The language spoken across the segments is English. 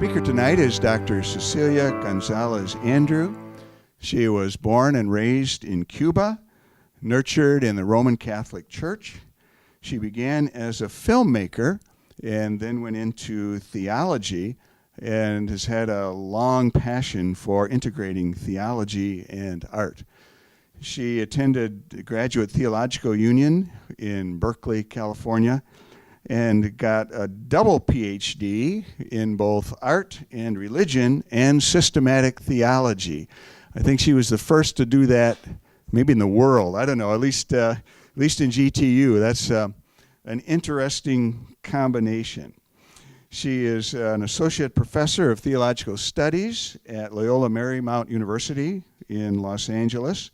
speaker tonight is Dr. Cecilia Gonzalez Andrieu. She was born and raised in Cuba, nurtured in the Roman Catholic Church. She began as a filmmaker and then went into theology and has had a long passion for integrating theology and art. She attended the Graduate Theological Union in Berkeley, California, and got a double PhD in both art and religion and systematic theology. I think she was the first to do that, maybe in the world. I don't know, at least in GTU. That's an interesting combination. She is an associate professor of theological studies at Loyola Marymount University in Los Angeles.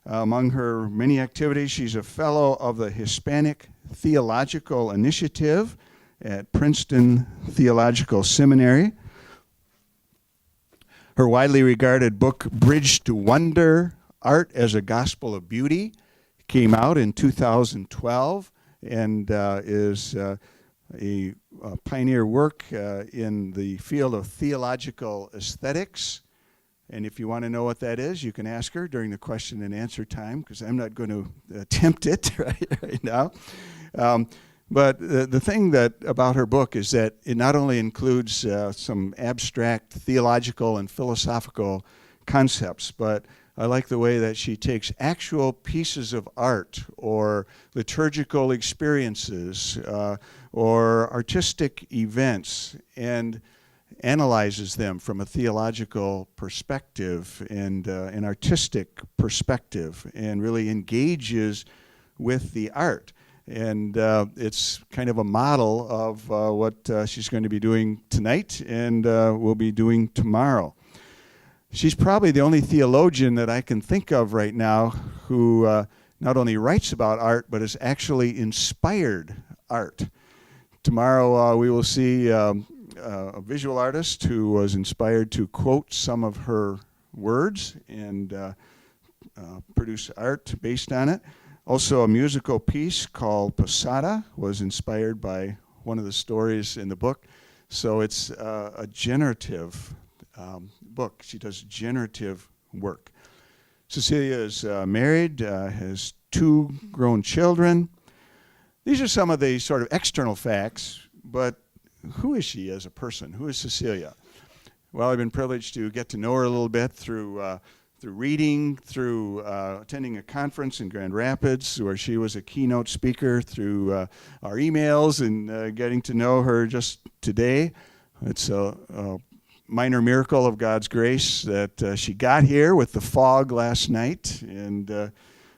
Among her many activities, she's a fellow of the Hispanic Theological Initiative at Princeton Theological Seminary. Her widely regarded book, Bridge to Wonder, Art as a Gospel of Beauty, came out in 2012 and is a pioneer work in the field of theological aesthetics. And if you want to know what that is, you can ask her during the question and answer time, because I'm not going to attempt it right now. But the thing about her book is that it not only includes some abstract theological and philosophical concepts, but I like the way that she takes actual pieces of art or liturgical experiences or artistic events and analyzes them from a theological perspective and an artistic perspective and really engages with the art. And it's kind of a model of what she's going to be doing tonight and will be doing tomorrow. She's probably the only theologian that I can think of right now who not only writes about art, but has actually inspired art. Tomorrow we will see a visual artist who was inspired to quote some of her words and produce art based on it. Also, a musical piece called Posada was inspired by one of the stories in the book. So it's a generative book. She does generative work. Cecilia is married, has 2 grown children. These are some of the sort of external facts, but who is she as a person? Who is Cecilia? Well, I've been privileged to get to know her a little bit through reading, through attending a conference in Grand Rapids where she was a keynote speaker, through our emails and getting to know her just today. It's a minor miracle of God's grace that she got here with the fog last night, and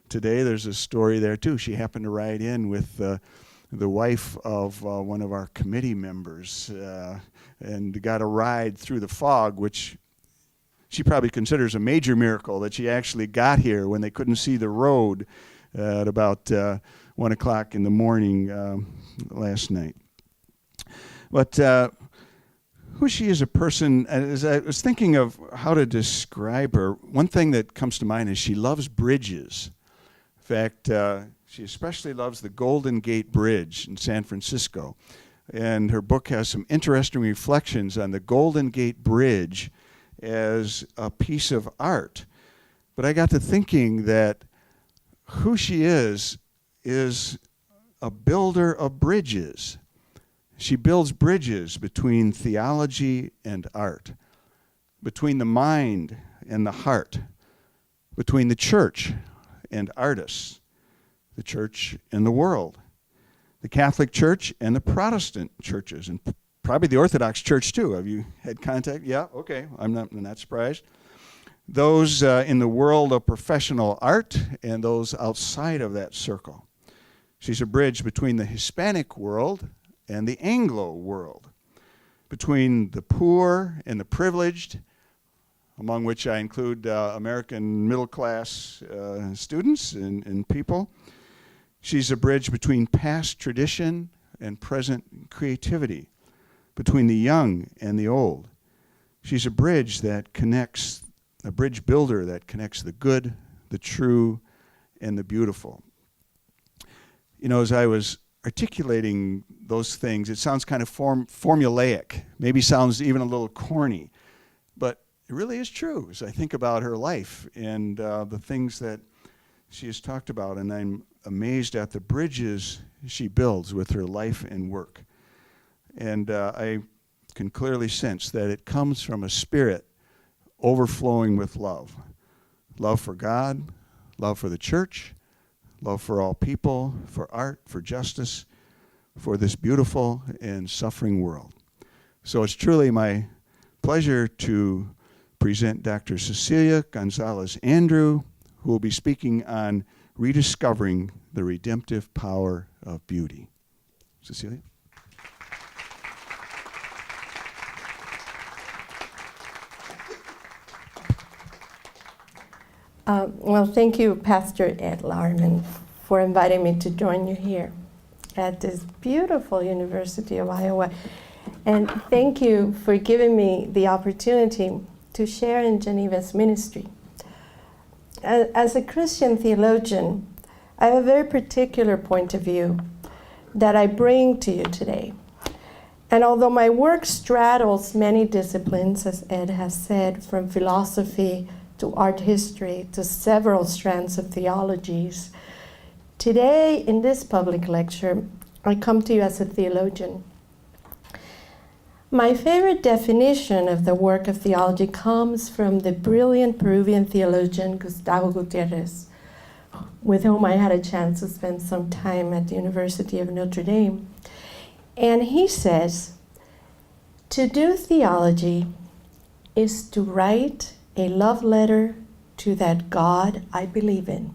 today there's a story there too. She happened to ride in with the wife of one of our committee members and got a ride through the fog, which she probably considers a major miracle that she actually got here when they couldn't see the road at about 1 o'clock in the morning last night. But who she is as a person, as I was thinking of how to describe her, one thing that comes to mind is she loves bridges. In fact, she especially loves the Golden Gate Bridge in San Francisco. And her book has some interesting reflections on the Golden Gate Bridge as a piece of art. But I got to thinking that who she is a builder of bridges. She builds bridges between theology and art, between the mind and the heart, between the church and artists, the church and the world, the Catholic Church and the Protestant churches, and probably the Orthodox Church too. Have you had contact? Yeah, okay, I'm not surprised. Those in the world of professional art and those outside of that circle. She's a bridge between the Hispanic world and the Anglo world, between the poor and the privileged, among which I include American middle-class students and people. She's a bridge between past tradition and present creativity, between the young and the old. She's a bridge that connects, a bridge builder that connects the good, the true, and the beautiful. You know, as I was articulating those things, it sounds kind of formulaic, maybe sounds even a little corny, but it really is true as I think about her life and the things that she has talked about, and I'm amazed at the bridges she builds with her life and work. And I can clearly sense that it comes from a spirit overflowing with love. Love for God, love for the church, love for all people, for art, for justice, for this beautiful and suffering world. So it's truly my pleasure to present Dr. Cecilia Gonzalez-Andrieu, who will be speaking on rediscovering the redemptive power of beauty. Cecilia? Well, thank you, Pastor Ed Larman, for inviting me to join you here at this beautiful University of Iowa. And thank you for giving me the opportunity to share in Geneva's ministry. As a Christian theologian, I have a very particular point of view that I bring to you today. And although my work straddles many disciplines, as Ed has said, from philosophy to art history to several strands of theologies, today in this public lecture, I come to you as a theologian. My favorite definition of the work of theology comes from the brilliant Peruvian theologian Gustavo Gutierrez, with whom I had a chance to spend some time at the University of Notre Dame. And he says, to do theology is to write a love letter to that God I believe in,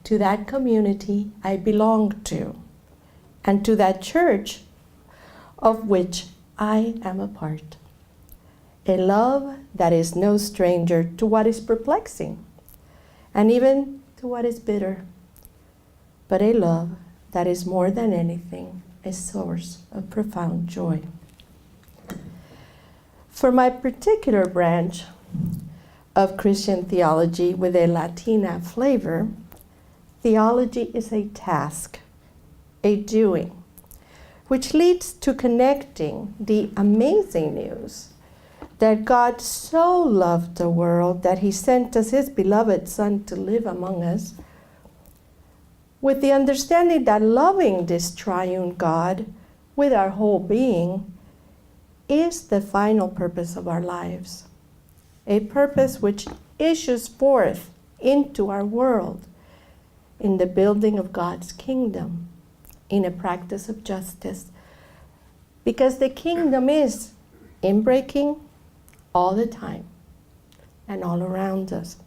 to that community I belong to, and to that church of which I am a part. A love that is no stranger to what is perplexing, and even to what is bitter, but a love that is more than anything a source of profound joy. For my particular branch of Christian theology with a Latina flavor, theology is a task, a doing, which leads to connecting the amazing news that God so loved the world that he sent us his beloved Son to live among us, with the understanding that loving this triune God with our whole being is the final purpose of our lives, a purpose which issues forth into our world in the building of God's kingdom, in a practice of justice, because the kingdom is inbreaking all the time and all around us.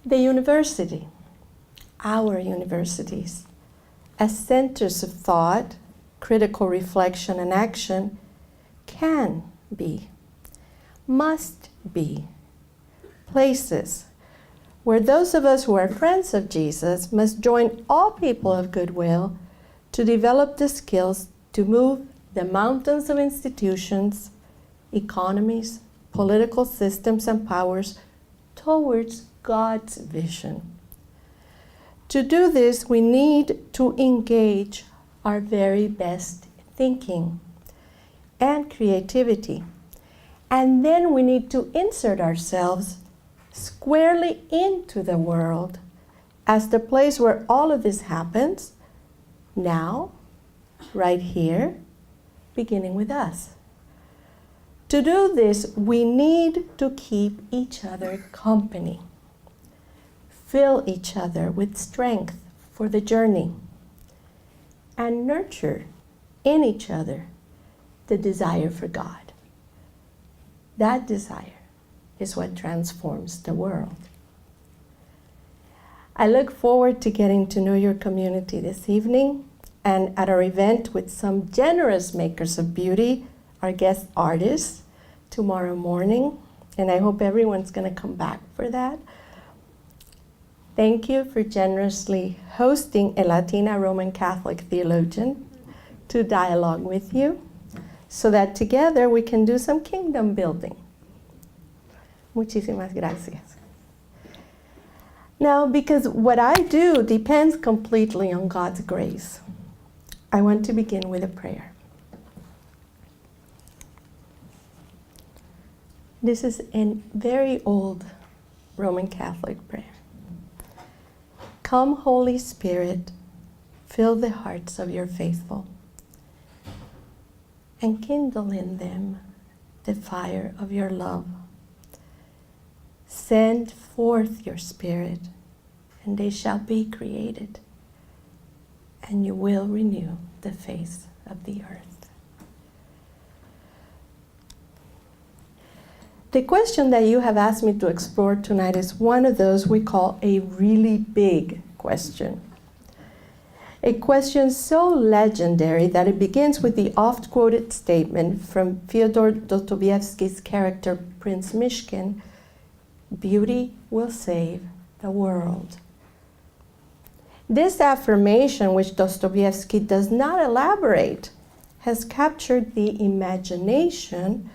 The university, our universities, as centers of thought, critical reflection, and action, can be, must be, places where those of us who are friends of Jesus must join all people of goodwill to develop the skills to move the mountains of institutions, economies, political systems, and powers towards God's vision. To do this, we need to engage our very best thinking and creativity. And then we need to insert ourselves squarely into the world as the place where all of this happens, now, right here, beginning with us. To do this, we need to keep each other company, fill each other with strength for the journey, and nurture in each other the desire for God. That desire is what transforms the world. I look forward to getting to know your community this evening and at our event with some generous makers of beauty, our guest artists, tomorrow morning. And I hope everyone's going to come back for that. Thank you for generously hosting a Latina Roman Catholic theologian to dialogue with you so that together we can do some kingdom building. Muchísimas gracias. Now, because what I do depends completely on God's grace, I want to begin with a prayer. This is a very old Roman Catholic prayer. Come, Holy Spirit, fill the hearts of your faithful, and kindle in them the fire of your love. Send forth your Spirit, and they shall be created, and you will renew the face of the earth. The question that you have asked me to explore tonight is one of those we call a really big question. A question so legendary that it begins with the oft-quoted statement from Fyodor Dostoyevsky's character Prince Myshkin, "Beauty will save the world." This affirmation, which Dostoyevsky does not elaborate, has captured the imagination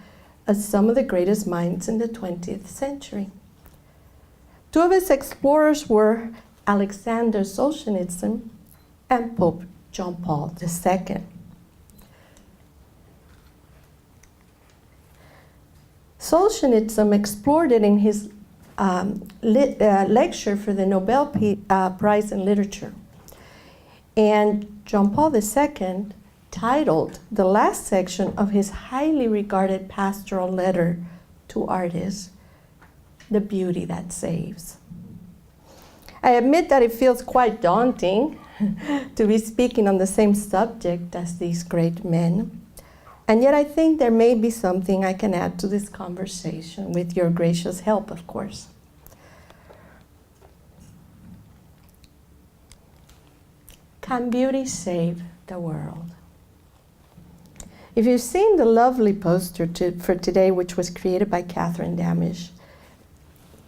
of some of the greatest minds in the 20th century. Two of his explorers were Alexander Solzhenitsyn and Pope John Paul II. Solzhenitsyn explored it in his lecture for the Nobel Prize in Literature. And John Paul II titled the last section of his highly regarded pastoral letter to artists, "The Beauty That Saves." I admit that it feels quite daunting to be speaking on the same subject as these great men, and yet I think there may be something I can add to this conversation, with your gracious help, of course. Can beauty save the world? If you've seen the lovely poster for today, which was created by Catherine Damisch,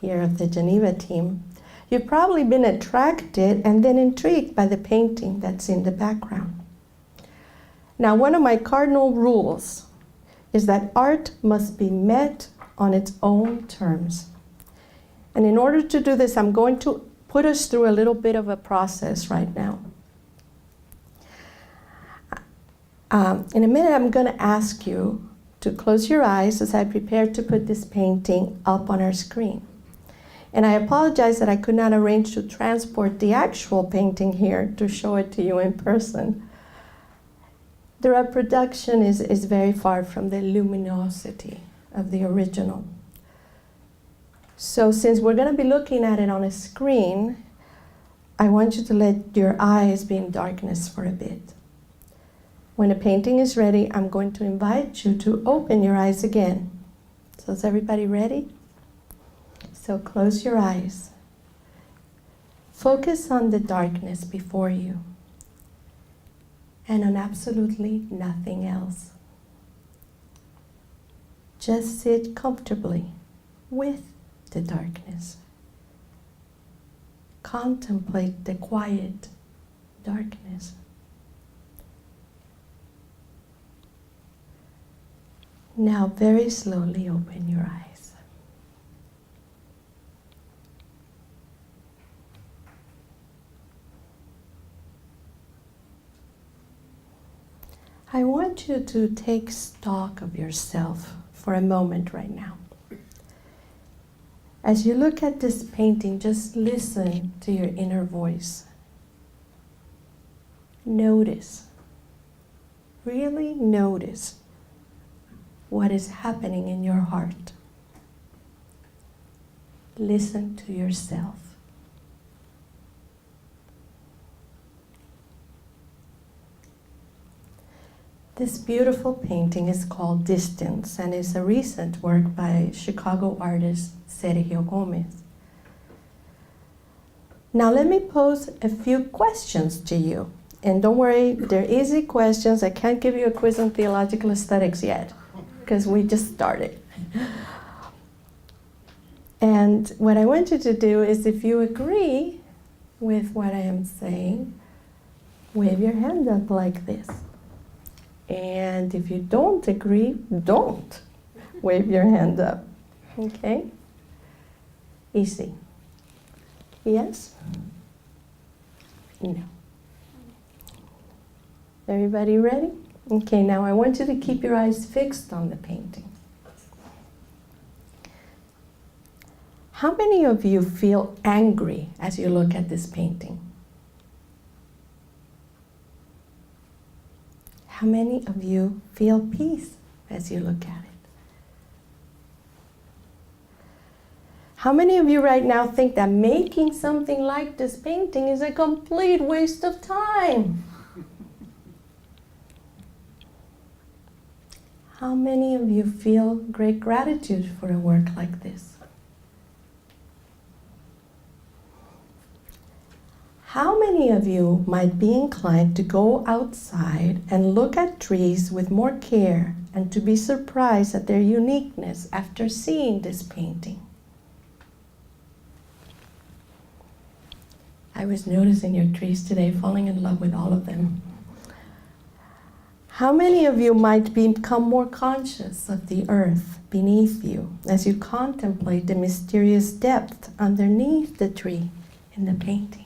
here of the Geneva team, you've probably been attracted and then intrigued by the painting that's in the background. Now, one of my cardinal rules is that art must be met on its own terms. And in order to do this, I'm going to put us through a little bit of a process right now. In a minute, I'm going to ask you to close your eyes as I prepare to put this painting up on our screen. And I apologize that I could not arrange to transport the actual painting here to show it to you in person. The reproduction is very far from the luminosity of the original. So since we're going to be looking at it on a screen, I want you to let your eyes be in darkness for a bit. When the painting is ready, I'm going to invite you to open your eyes again. So is everybody ready? So close your eyes. Focus on the darkness before you and on absolutely nothing else. Just sit comfortably with the darkness. Contemplate the quiet darkness. Now very slowly open your eyes. I want you to take stock of yourself for a moment right now. As you look at this painting, just listen to your inner voice. Notice, really notice what is happening in your heart. Listen to yourself. This beautiful painting is called Distance and is a recent work by Chicago artist Sergio Gomez. Now let me pose a few questions to you. And don't worry, they're easy questions. I can't give you a quiz on theological aesthetics yet, because we just started. And what I want you to do is, if you agree with what I am saying, wave your hand up like this. And if you don't agree, don't wave your hand up. Okay? Easy. Yes? No. Everybody ready? Okay, now I want you to keep your eyes fixed on the painting. How many of you feel angry as you look at this painting? How many of you feel peace as you look at it? How many of you right now think that making something like this painting is a complete waste of time? How many of you feel great gratitude for a work like this? How many of you might be inclined to go outside and look at trees with more care and to be surprised at their uniqueness after seeing this painting? I was noticing your trees today, falling in love with all of them. How many of you might become more conscious of the earth beneath you as you contemplate the mysterious depth underneath the tree in the painting?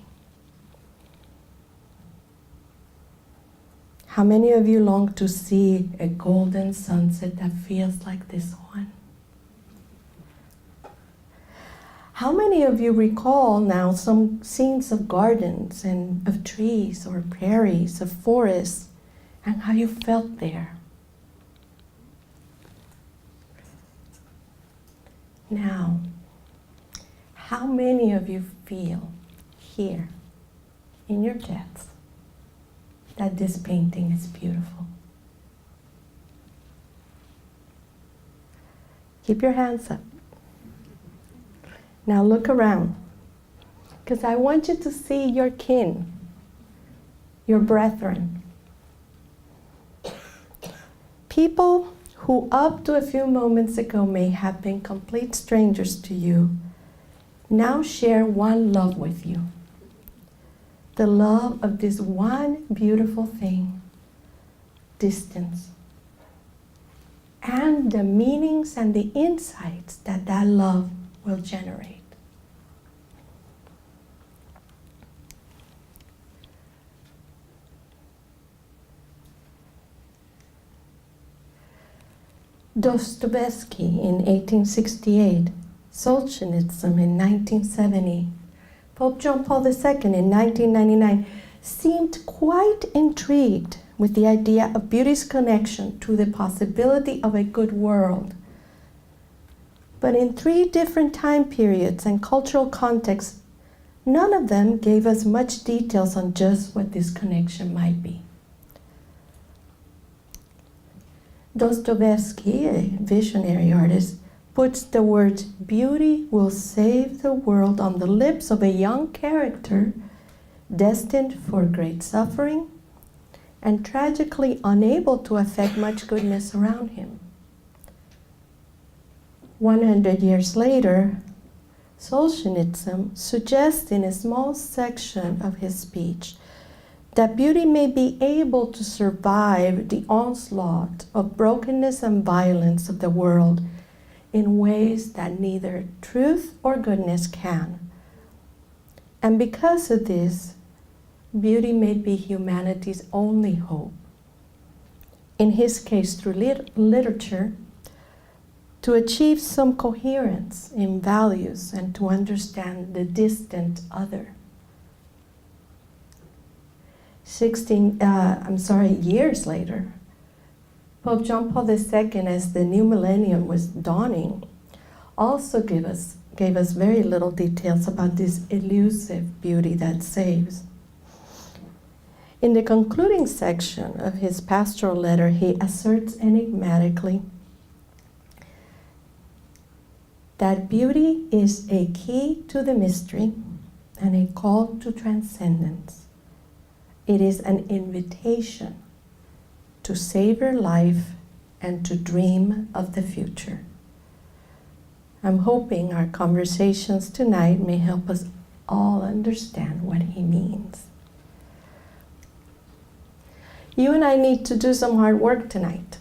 How many of you long to see a golden sunset that feels like this one? How many of you recall now some scenes of gardens and of trees or prairies, of forests, and how you felt there? Now, how many of you feel here in your depths that this painting is beautiful? Keep your hands up. Now look around, because I want you to see your kin, your brethren. People who up to a few moments ago may have been complete strangers to you, now share one love with you. The love of this one beautiful thing, distance, and the meanings and the insights that that love will generate. Dostoyevsky in 1868, Solzhenitsyn in 1970, Pope John Paul II in 1999 seemed quite intrigued with the idea of beauty's connection to the possibility of a good world. But in 3 different time periods and cultural contexts, none of them gave us much details on just what this connection might be. Dostoyevsky, a visionary artist, puts the words "beauty will save the world" on the lips of a young character destined for great suffering and tragically unable to affect much goodness around him. 100 years later, Solzhenitsyn suggests in a small section of his speech that beauty may be able to survive the onslaught of brokenness and violence of the world in ways that neither truth or goodness can. And because of this, beauty may be humanity's only hope. In his case, through literature, to achieve some coherence in values and to understand the distant other. Years later, Pope John Paul II, as the new millennium was dawning, also gave us very little details about this elusive beauty that saves. In the concluding section of his pastoral letter, he asserts enigmatically that beauty is a key to the mystery and a call to transcendence. It is an invitation to savor life and to dream of the future. I'm hoping our conversations tonight may help us all understand what he means. You and I need to do some hard work tonight,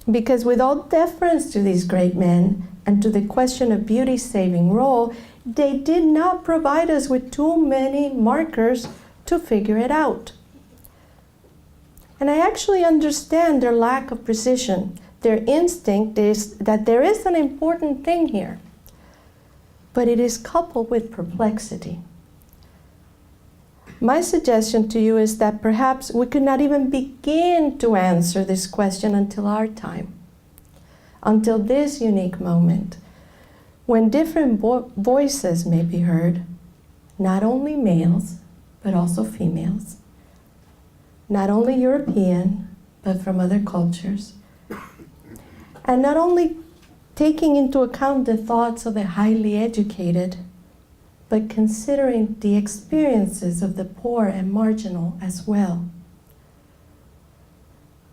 because with all deference to these great men and to the question of beauty's saving role, they did not provide us with too many markers to figure it out. And I actually understand their lack of precision. Their instinct is that there is an important thing here, but it is coupled with perplexity. My suggestion to you is that perhaps we could not even begin to answer this question until our time, until this unique moment, when different voices may be heard, not only males, but also females, not only European, but from other cultures, and not only taking into account the thoughts of the highly educated, but considering the experiences of the poor and marginal as well.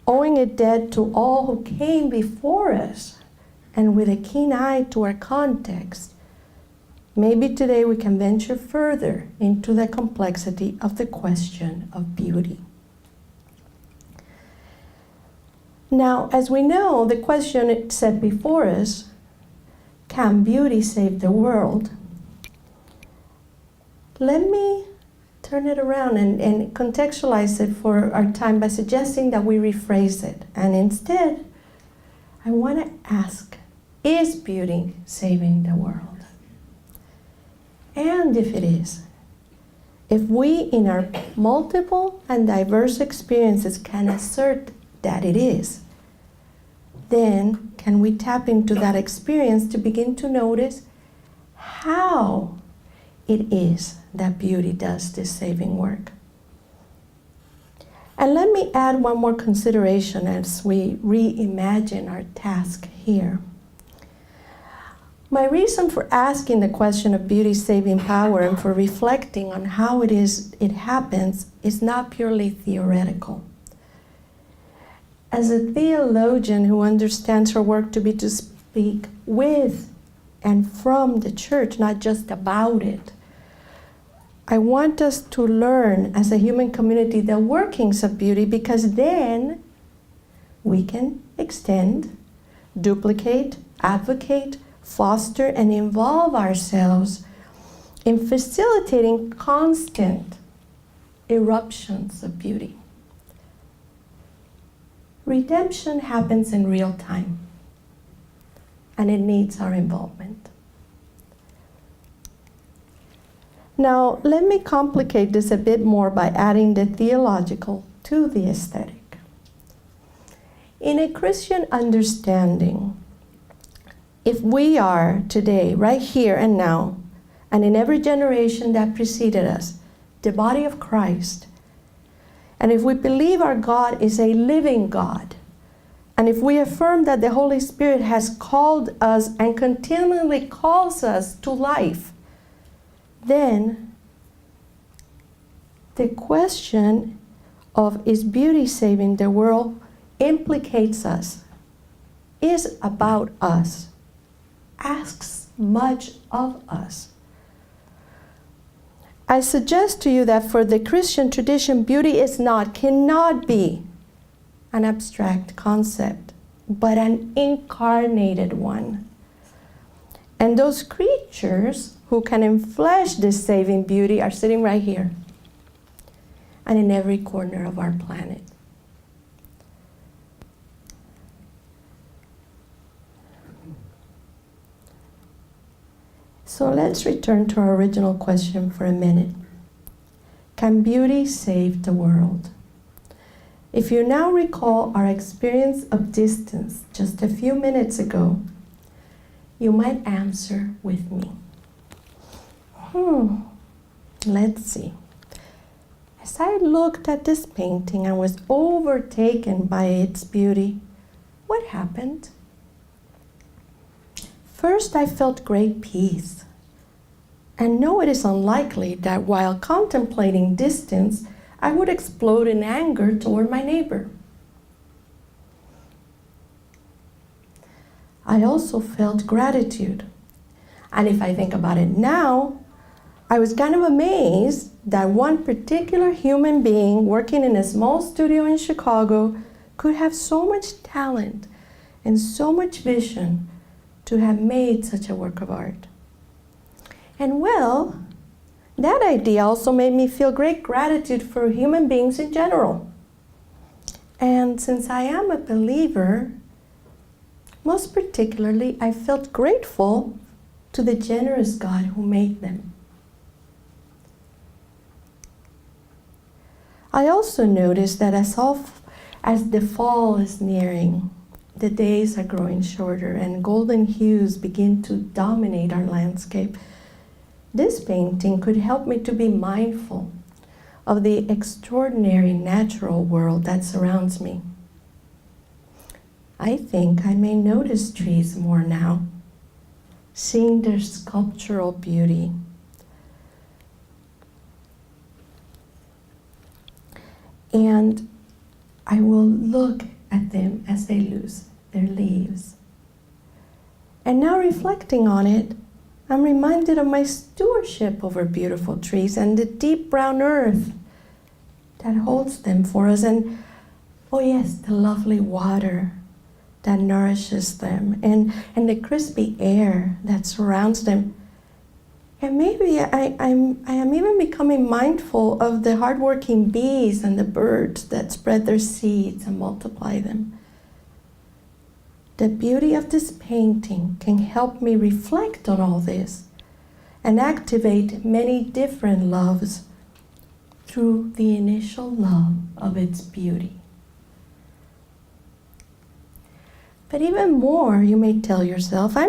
Owing a debt to all who came before us, and with a keen eye to our context, maybe today we can venture further into the complexity of the question of beauty. Now, as we know, the question set before us, can beauty save the world? Let me turn it around and contextualize it for our time by suggesting that we rephrase it. And instead, I want to ask, is beauty saving the world? And if it is, if we in our multiple and diverse experiences can assert that it is, then can we tap into that experience to begin to notice how it is that beauty does this saving work? And let me add one more consideration as we reimagine our task here. My reason for asking the question of beauty's saving power and for reflecting on how it happens is not purely theoretical. As a theologian who understands her work to be to speak with and from the church, not just about it, I want us to learn as a human community the workings of beauty, because then we can extend, duplicate, advocate, foster, and involve ourselves in facilitating constant eruptions of beauty. Redemption happens in real time, and it needs our involvement. Now, let me complicate this a bit more by adding the theological to the aesthetic. In a Christian understanding, if we are today, right here and now, and in every generation that preceded us, the body of Christ, and if we believe our God is a living God, and if we affirm that the Holy Spirit has called us and continually calls us to life, then the question of is beauty saving the world implicates us, is about us, asks much of us. I suggest to you that for the Christian tradition, beauty cannot be an abstract concept, but an incarnated one. And those creatures who can enflesh this saving beauty are sitting right here and in every corner of our planet. So let's return to our original question for a minute. Can beauty save the world? If you now recall our experience of distance just a few minutes ago, you might answer with me. Let's see. As I looked at this painting and was overtaken by its beauty, what happened? First, I felt great peace. And no, it is unlikely that while contemplating distance, I would explode in anger toward my neighbor. I also felt gratitude. And if I think about it now, I was kind of amazed that one particular human being working in a small studio in Chicago could have so much talent and so much vision to have made such a work of art. And well, that idea also made me feel great gratitude for human beings in general. And since I am a believer, most particularly, I felt grateful to the generous God who made them. I also noticed that as the fall is nearing, the days are growing shorter and golden hues begin to dominate our landscape. This painting could help me to be mindful of the extraordinary natural world that surrounds me. I think I may notice trees more now, seeing their sculptural beauty. And I will look at them as they lose their leaves. And now reflecting on it, I'm reminded of my stewardship over beautiful trees and the deep brown earth that holds them for us. And, oh yes, the lovely water that nourishes them and the crispy air that surrounds them. And maybe I am even becoming mindful of the hardworking bees and the birds that spread their seeds and multiply them. The beauty of this painting can help me reflect on all this and activate many different loves through the initial love of its beauty. But even more, you may tell yourself, I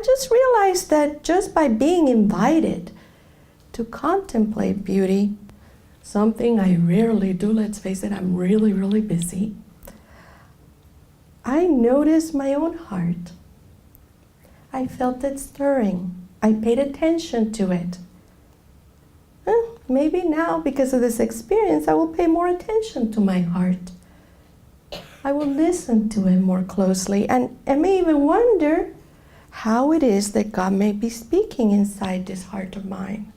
just realized that just by being invited to contemplate beauty, something I rarely do, let's face it, I'm really, really busy, I noticed my own heart. I felt it stirring. I paid attention to it. Maybe now, because of this experience, I will pay more attention to my heart. I will listen to it more closely and may even wonder how it is that God may be speaking inside this heart of mine.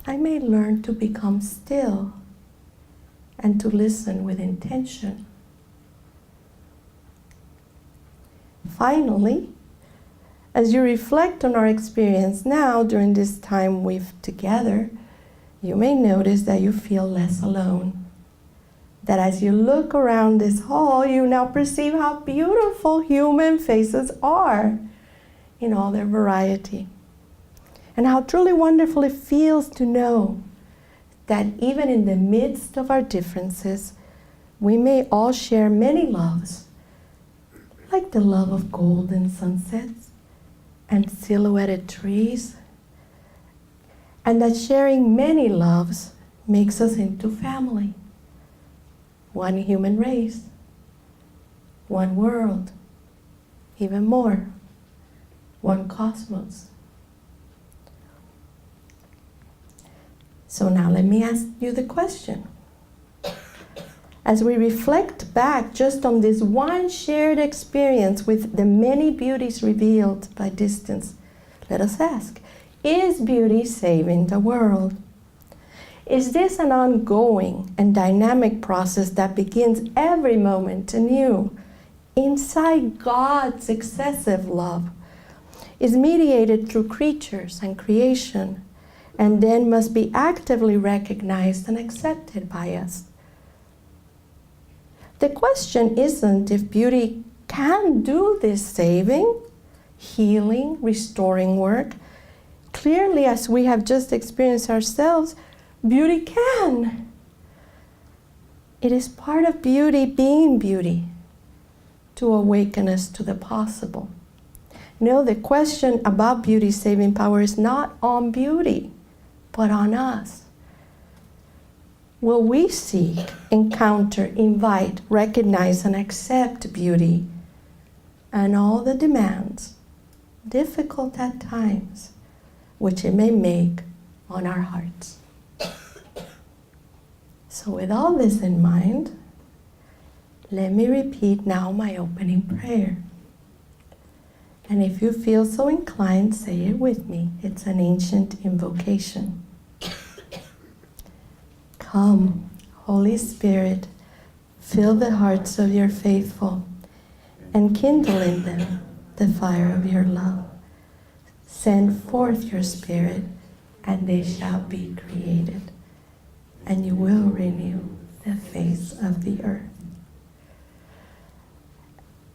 I may learn to become still and to listen with intention. Finally, as you reflect on our experience now during this time we've together, you may notice that you feel less alone. That as you look around this hall, you now perceive how beautiful human faces are in all their variety. And how truly wonderful it feels to know that even in the midst of our differences, we may all share many loves, like the love of golden sunsets and silhouetted trees, and that sharing many loves makes us into family. One human race, one world, even more, one cosmos. So now let me ask you the question. As we reflect back just on this one shared experience with the many beauties revealed by distance, let us ask, is beauty saving the world? Is this an ongoing and dynamic process that begins every moment anew inside God's excessive love, is mediated through creatures and creation, and then must be actively recognized and accepted by us? The question isn't if beauty can do this saving, healing, restoring work. Clearly, as we have just experienced ourselves, beauty can. It is part of beauty being beauty to awaken us to the possible. No, the question about beauty's saving power is not on beauty, but on us. Will we seek, encounter, invite, recognize, and accept beauty and all the demands, difficult at times, which it may make on our hearts? So with all this in mind, let me repeat now my opening prayer. And if you feel so inclined, say it with me. It's an ancient invocation. Come, Holy Spirit, fill the hearts of your faithful and kindle in them the fire of your love. Send forth your Spirit, and they shall be created, and you will renew the face of the earth.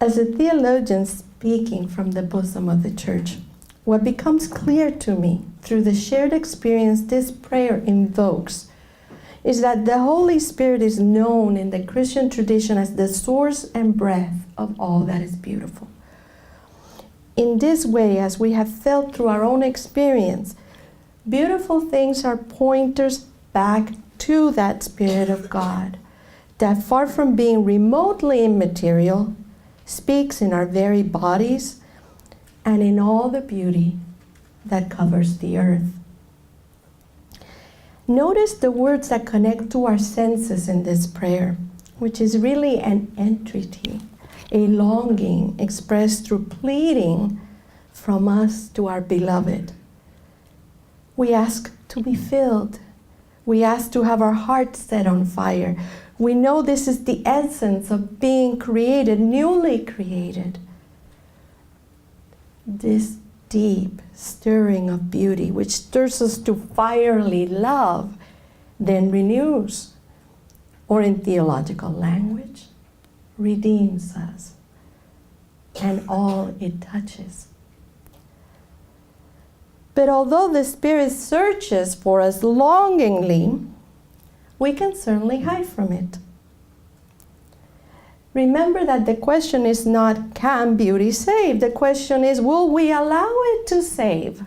As a theologian speaking from the bosom of the church, what becomes clear to me through the shared experience this prayer invokes is that the Holy Spirit is known in the Christian tradition as the source and breath of all that is beautiful. In this way, as we have felt through our own experience, beautiful things are pointers back to that Spirit of God, that far from being remotely immaterial, speaks in our very bodies and in all the beauty that covers the earth. Notice the words that connect to our senses in this prayer, which is really an entreaty, a longing expressed through pleading from us to our beloved. We ask to be filled. We ask to have our hearts set on fire. We know this is the essence of being created, newly created. This deep stirring of beauty, which stirs us to fiery love, then renews, or in theological language, redeems us, and all it touches. But although the Spirit searches for us longingly, we can certainly hide from it. Remember that the question is not, can beauty save? The question is, will we allow it to save?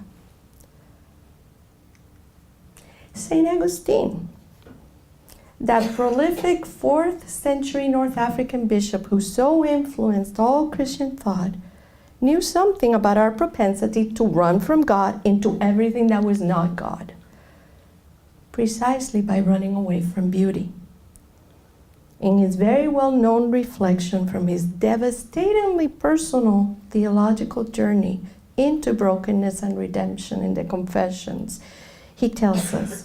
St. Augustine, that prolific 4th century North African bishop who so influenced all Christian thought, knew something about our propensity to run from God into everything that was not God, precisely by running away from beauty. In his very well-known reflection from his devastatingly personal theological journey into brokenness and redemption in the Confessions, he tells us,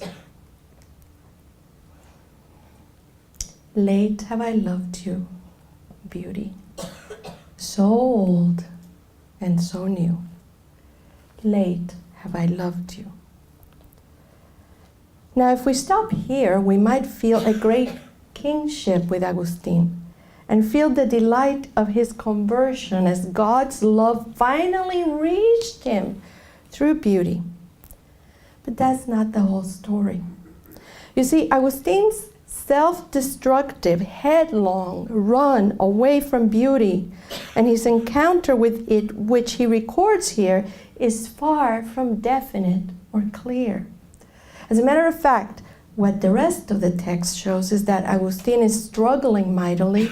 "Late have I loved you, beauty, so old and so new. Late have I loved you." Now, if we stop here, we might feel a great kingship with Augustine and feel the delight of his conversion as God's love finally reached him through beauty. But that's not the whole story. You see, Augustine's self-destructive, headlong run away from beauty and his encounter with it, which he records here, is far from definite or clear. As a matter of fact, what the rest of the text shows is that Augustine is struggling mightily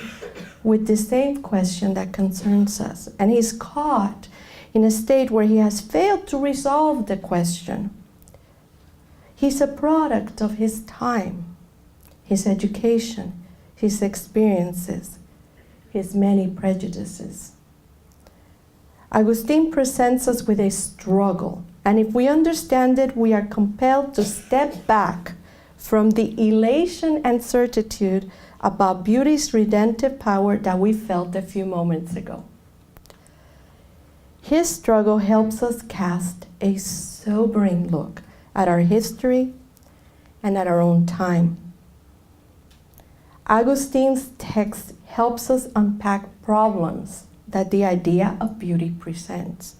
with the same question that concerns us, and he's caught in a state where he has failed to resolve the question. He's a product of his time, his education, his experiences, his many prejudices. Augustine presents us with a struggle, and if we understand it, we are compelled to step back from the elation and certitude about beauty's redemptive power that we felt a few moments ago. His struggle helps us cast a sobering look at our history and at our own time. Augustine's text helps us unpack problems that the idea of beauty presents.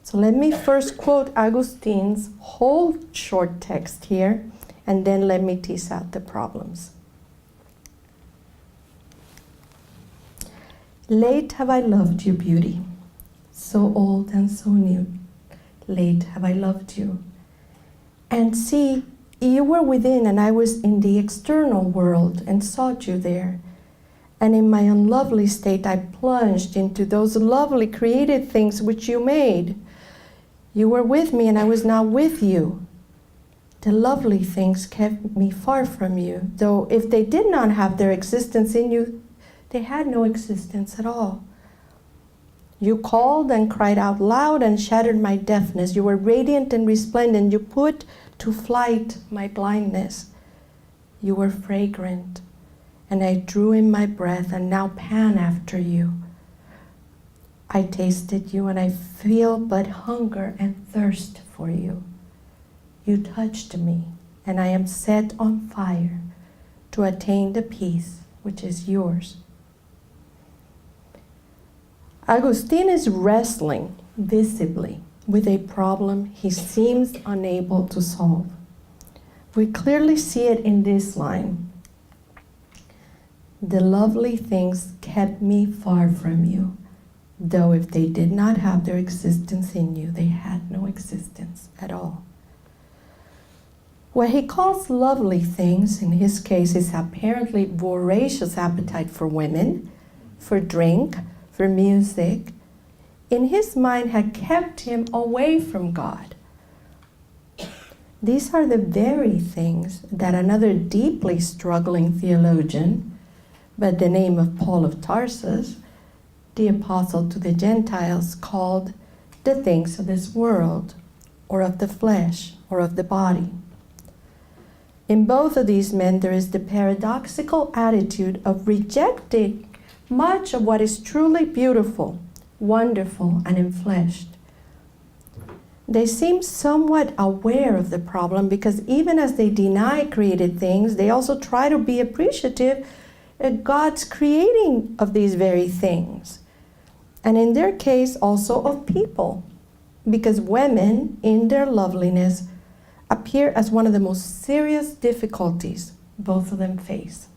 So let me first quote Augustine's whole short text here, and then let me tease out the problems. Late have I loved you, beauty, so old and so new. Late have I loved you. And see, you were within and I was in the external world and sought you there. And in my unlovely state I plunged into those lovely created things which you made. You were with me and I was not with you. The lovely things kept me far from you, though if they did not have their existence in you, they had no existence at all. You called and cried out loud and shattered my deafness. You were radiant and resplendent. You put to flight my blindness. You were fragrant, and I drew in my breath and now pan after you. I tasted you and I feel but hunger and thirst for you. You touched me and I am set on fire to attain the peace which is yours. Augustine is wrestling visibly with a problem he seems unable to solve. We clearly see it in this line. The lovely things kept me far from you, though if they did not have their existence in you, they had no existence at all. What he calls lovely things, in his case, is apparently voracious appetite for women, for drink, for music, in his mind had kept him away from God. These are the very things that another deeply struggling theologian, by the name of Paul of Tarsus, the apostle to the Gentiles, called the things of this world, or of the flesh, or of the body. In both of these men, there is the paradoxical attitude of rejecting much of what is truly beautiful, wonderful, and enfleshed. They seem somewhat aware of the problem because even as they deny created things, they also try to be appreciative of God's creating of these very things. And in their case, also of people, because women, in their loveliness, appear as one of the most serious difficulties both of them face.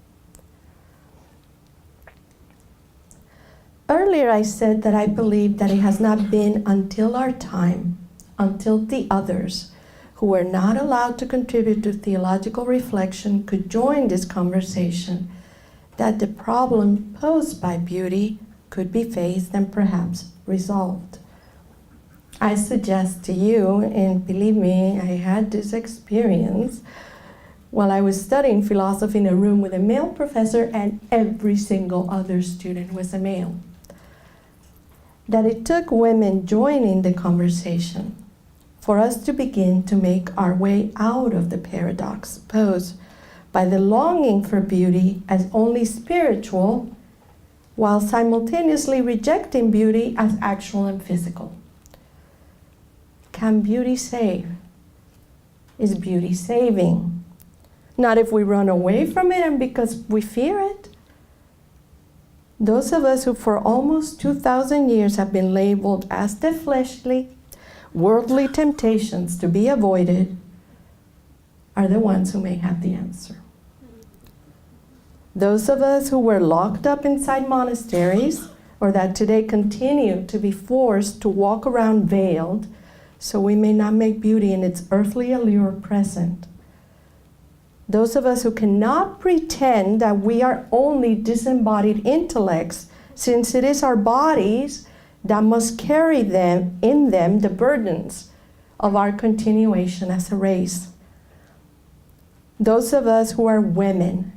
Earlier I said that I believe that it has not been until our time, until the others who were not allowed to contribute to theological reflection could join this conversation, that the problem posed by beauty could be faced and perhaps resolved. I suggest to you, and believe me, I had this experience while I was studying philosophy in a room with a male professor and every single other student was a male, that it took women joining the conversation for us to begin to make our way out of the paradox posed by the longing for beauty as only spiritual, while simultaneously rejecting beauty as actual and physical. Can beauty save? Is beauty saving? Not if we run away from it and because we fear it. Those of us who for almost 2,000 years have been labeled as the fleshly, worldly temptations to be avoided are the ones who may have the answer. Those of us who were locked up inside monasteries, or that today continue to be forced to walk around veiled, so we may not make beauty in its earthly allure present. Those of us who cannot pretend that we are only disembodied intellects, since it is our bodies that must carry them in them the burdens of our continuation as a race. Those of us who are women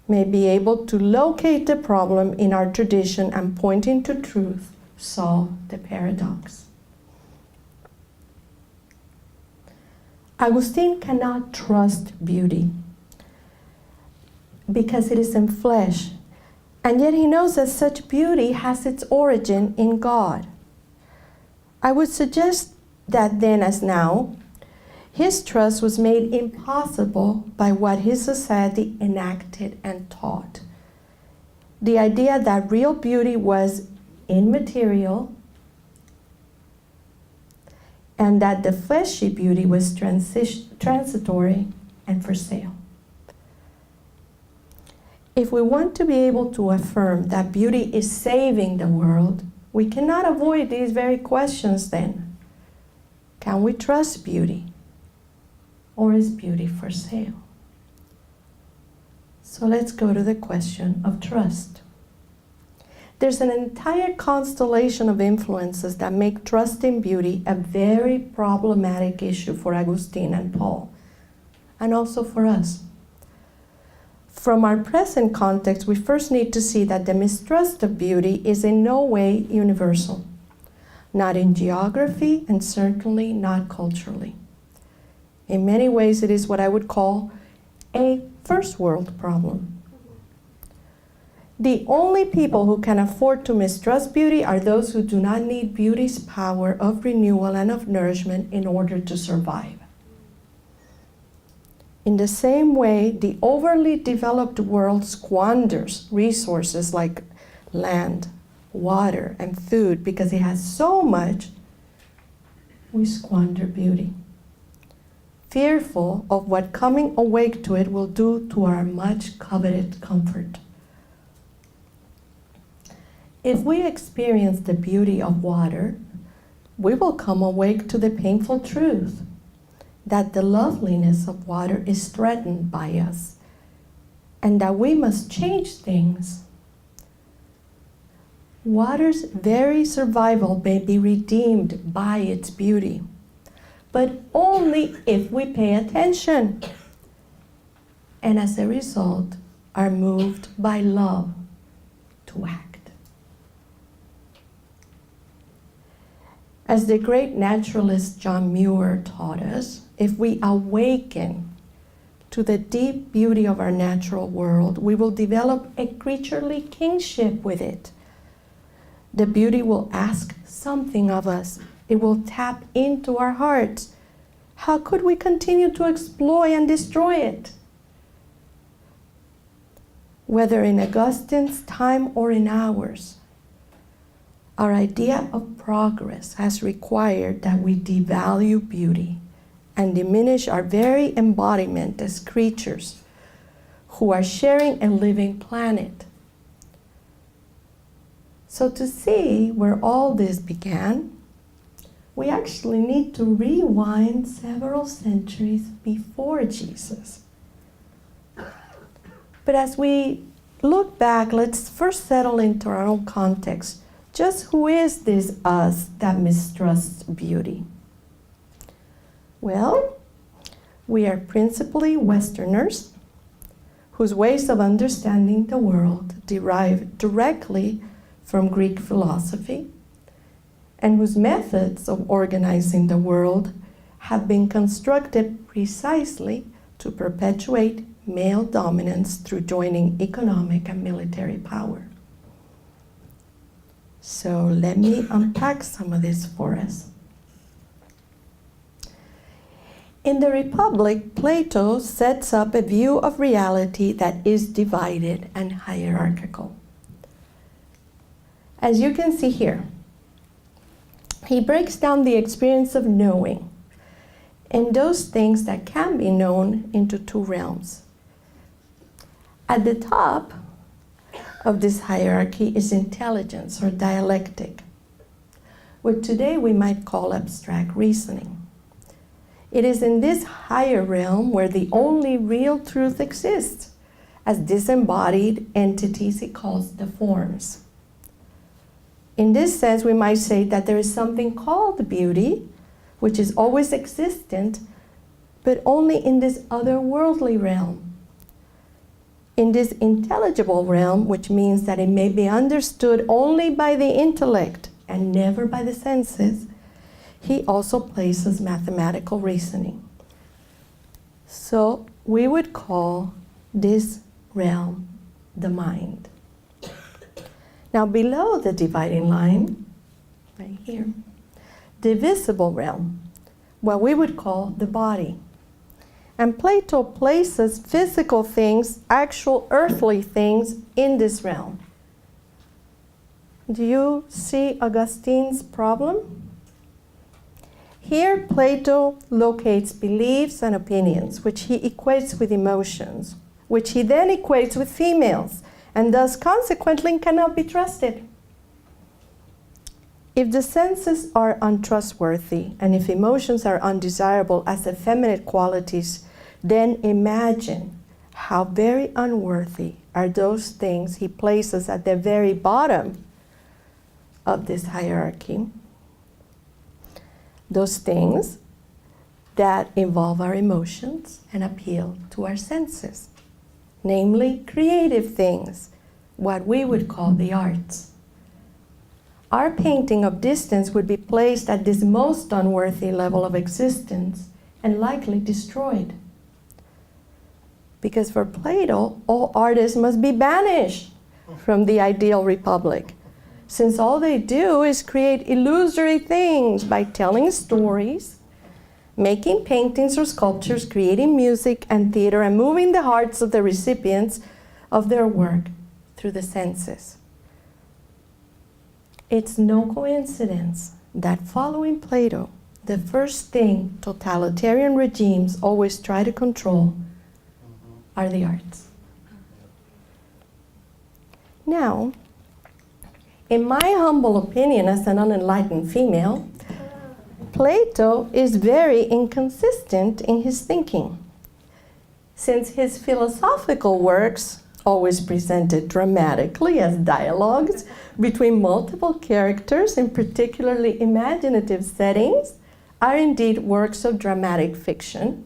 may be able to locate the problem in our tradition and, pointing to truth, solve the paradox. Augustine cannot trust beauty because it is in flesh, and yet he knows that such beauty has its origin in God. I would suggest that then as now, his trust was made impossible by what his society enacted and taught. The idea that real beauty was immaterial and that the fleshy beauty was transitory and for sale. If we want to be able to affirm that beauty is saving the world, we cannot avoid these very questions then. Can we trust beauty? Or is beauty for sale? So let's go to the question of trust. There's an entire constellation of influences that make trust in beauty a very problematic issue for Augustine and Paul, and also for us. From our present context, we first need to see that the mistrust of beauty is in no way universal, not in geography and certainly not culturally. In many ways, it is what I would call a first world problem. The only people who can afford to mistrust beauty are those who do not need beauty's power of renewal and of nourishment in order to survive. In the same way, the overly developed world squanders resources like land, water, and food because it has so much, we squander beauty, fearful of what coming awake to it will do to our much coveted comfort. If we experience the beauty of water, we will come awake to the painful truth that the loveliness of water is threatened by us and that we must change things. Water's very survival may be redeemed by its beauty, but only if we pay attention and as a result are moved by love to act. As the great naturalist John Muir taught us, if we awaken to the deep beauty of our natural world, we will develop a creaturely kingship with it. The beauty will ask something of us. It will tap into our hearts. How could we continue to exploit and destroy it? Whether in Augustine's time or in ours, our idea of progress has required that we devalue beauty and diminish our very embodiment as creatures who are sharing a living planet. So to see where all this began, we actually need to rewind several centuries before Jesus. But as we look back, let's first settle into our own context. Just who is this us that mistrusts beauty? Well, we are principally Westerners whose ways of understanding the world derive directly from Greek philosophy and whose methods of organizing the world have been constructed precisely to perpetuate male dominance through joining economic and military power. So let me unpack some of this for us. In the Republic, Plato sets up a view of reality that is divided and hierarchical. As you can see here, he breaks down the experience of knowing and those things that can be known into two realms. At the top of this hierarchy is intelligence or dialectic, what today we might call abstract reasoning. It is in this higher realm where the only real truth exists, as disembodied entities he calls the forms. In this sense, we might say that there is something called beauty, which is always existent, but only in this otherworldly realm. In this intelligible realm, which means that it may be understood only by the intellect and never by the senses, he also places mathematical reasoning. So we would call this realm the mind. Now below the dividing line, right here, the visible realm, what we would call the body. And Plato places physical things, actual earthly things, in this realm. Do you see Augustine's problem? Here, Plato locates beliefs and opinions, which he equates with emotions, which he then equates with females, and thus consequently cannot be trusted. If the senses are untrustworthy, and if emotions are undesirable as effeminate qualities, then imagine how very unworthy are those things he places at the very bottom of this hierarchy. Those things that involve our emotions and appeal to our senses, namely creative things, what we would call the arts. Our painting of distance would be placed at this most unworthy level of existence and likely destroyed. Because for Plato, all artists must be banished, from the ideal republic, since all they do is create illusory things by telling stories, making paintings or sculptures, creating music and theater, and moving the hearts of the recipients of their work through the senses. It's no coincidence that following Plato, the first thing totalitarian regimes always try to control are the arts. Now, in my humble opinion as an unenlightened female, Plato is very inconsistent in his thinking, since his philosophical works, always presented dramatically as dialogues between multiple characters in particularly imaginative settings, are indeed works of dramatic fiction,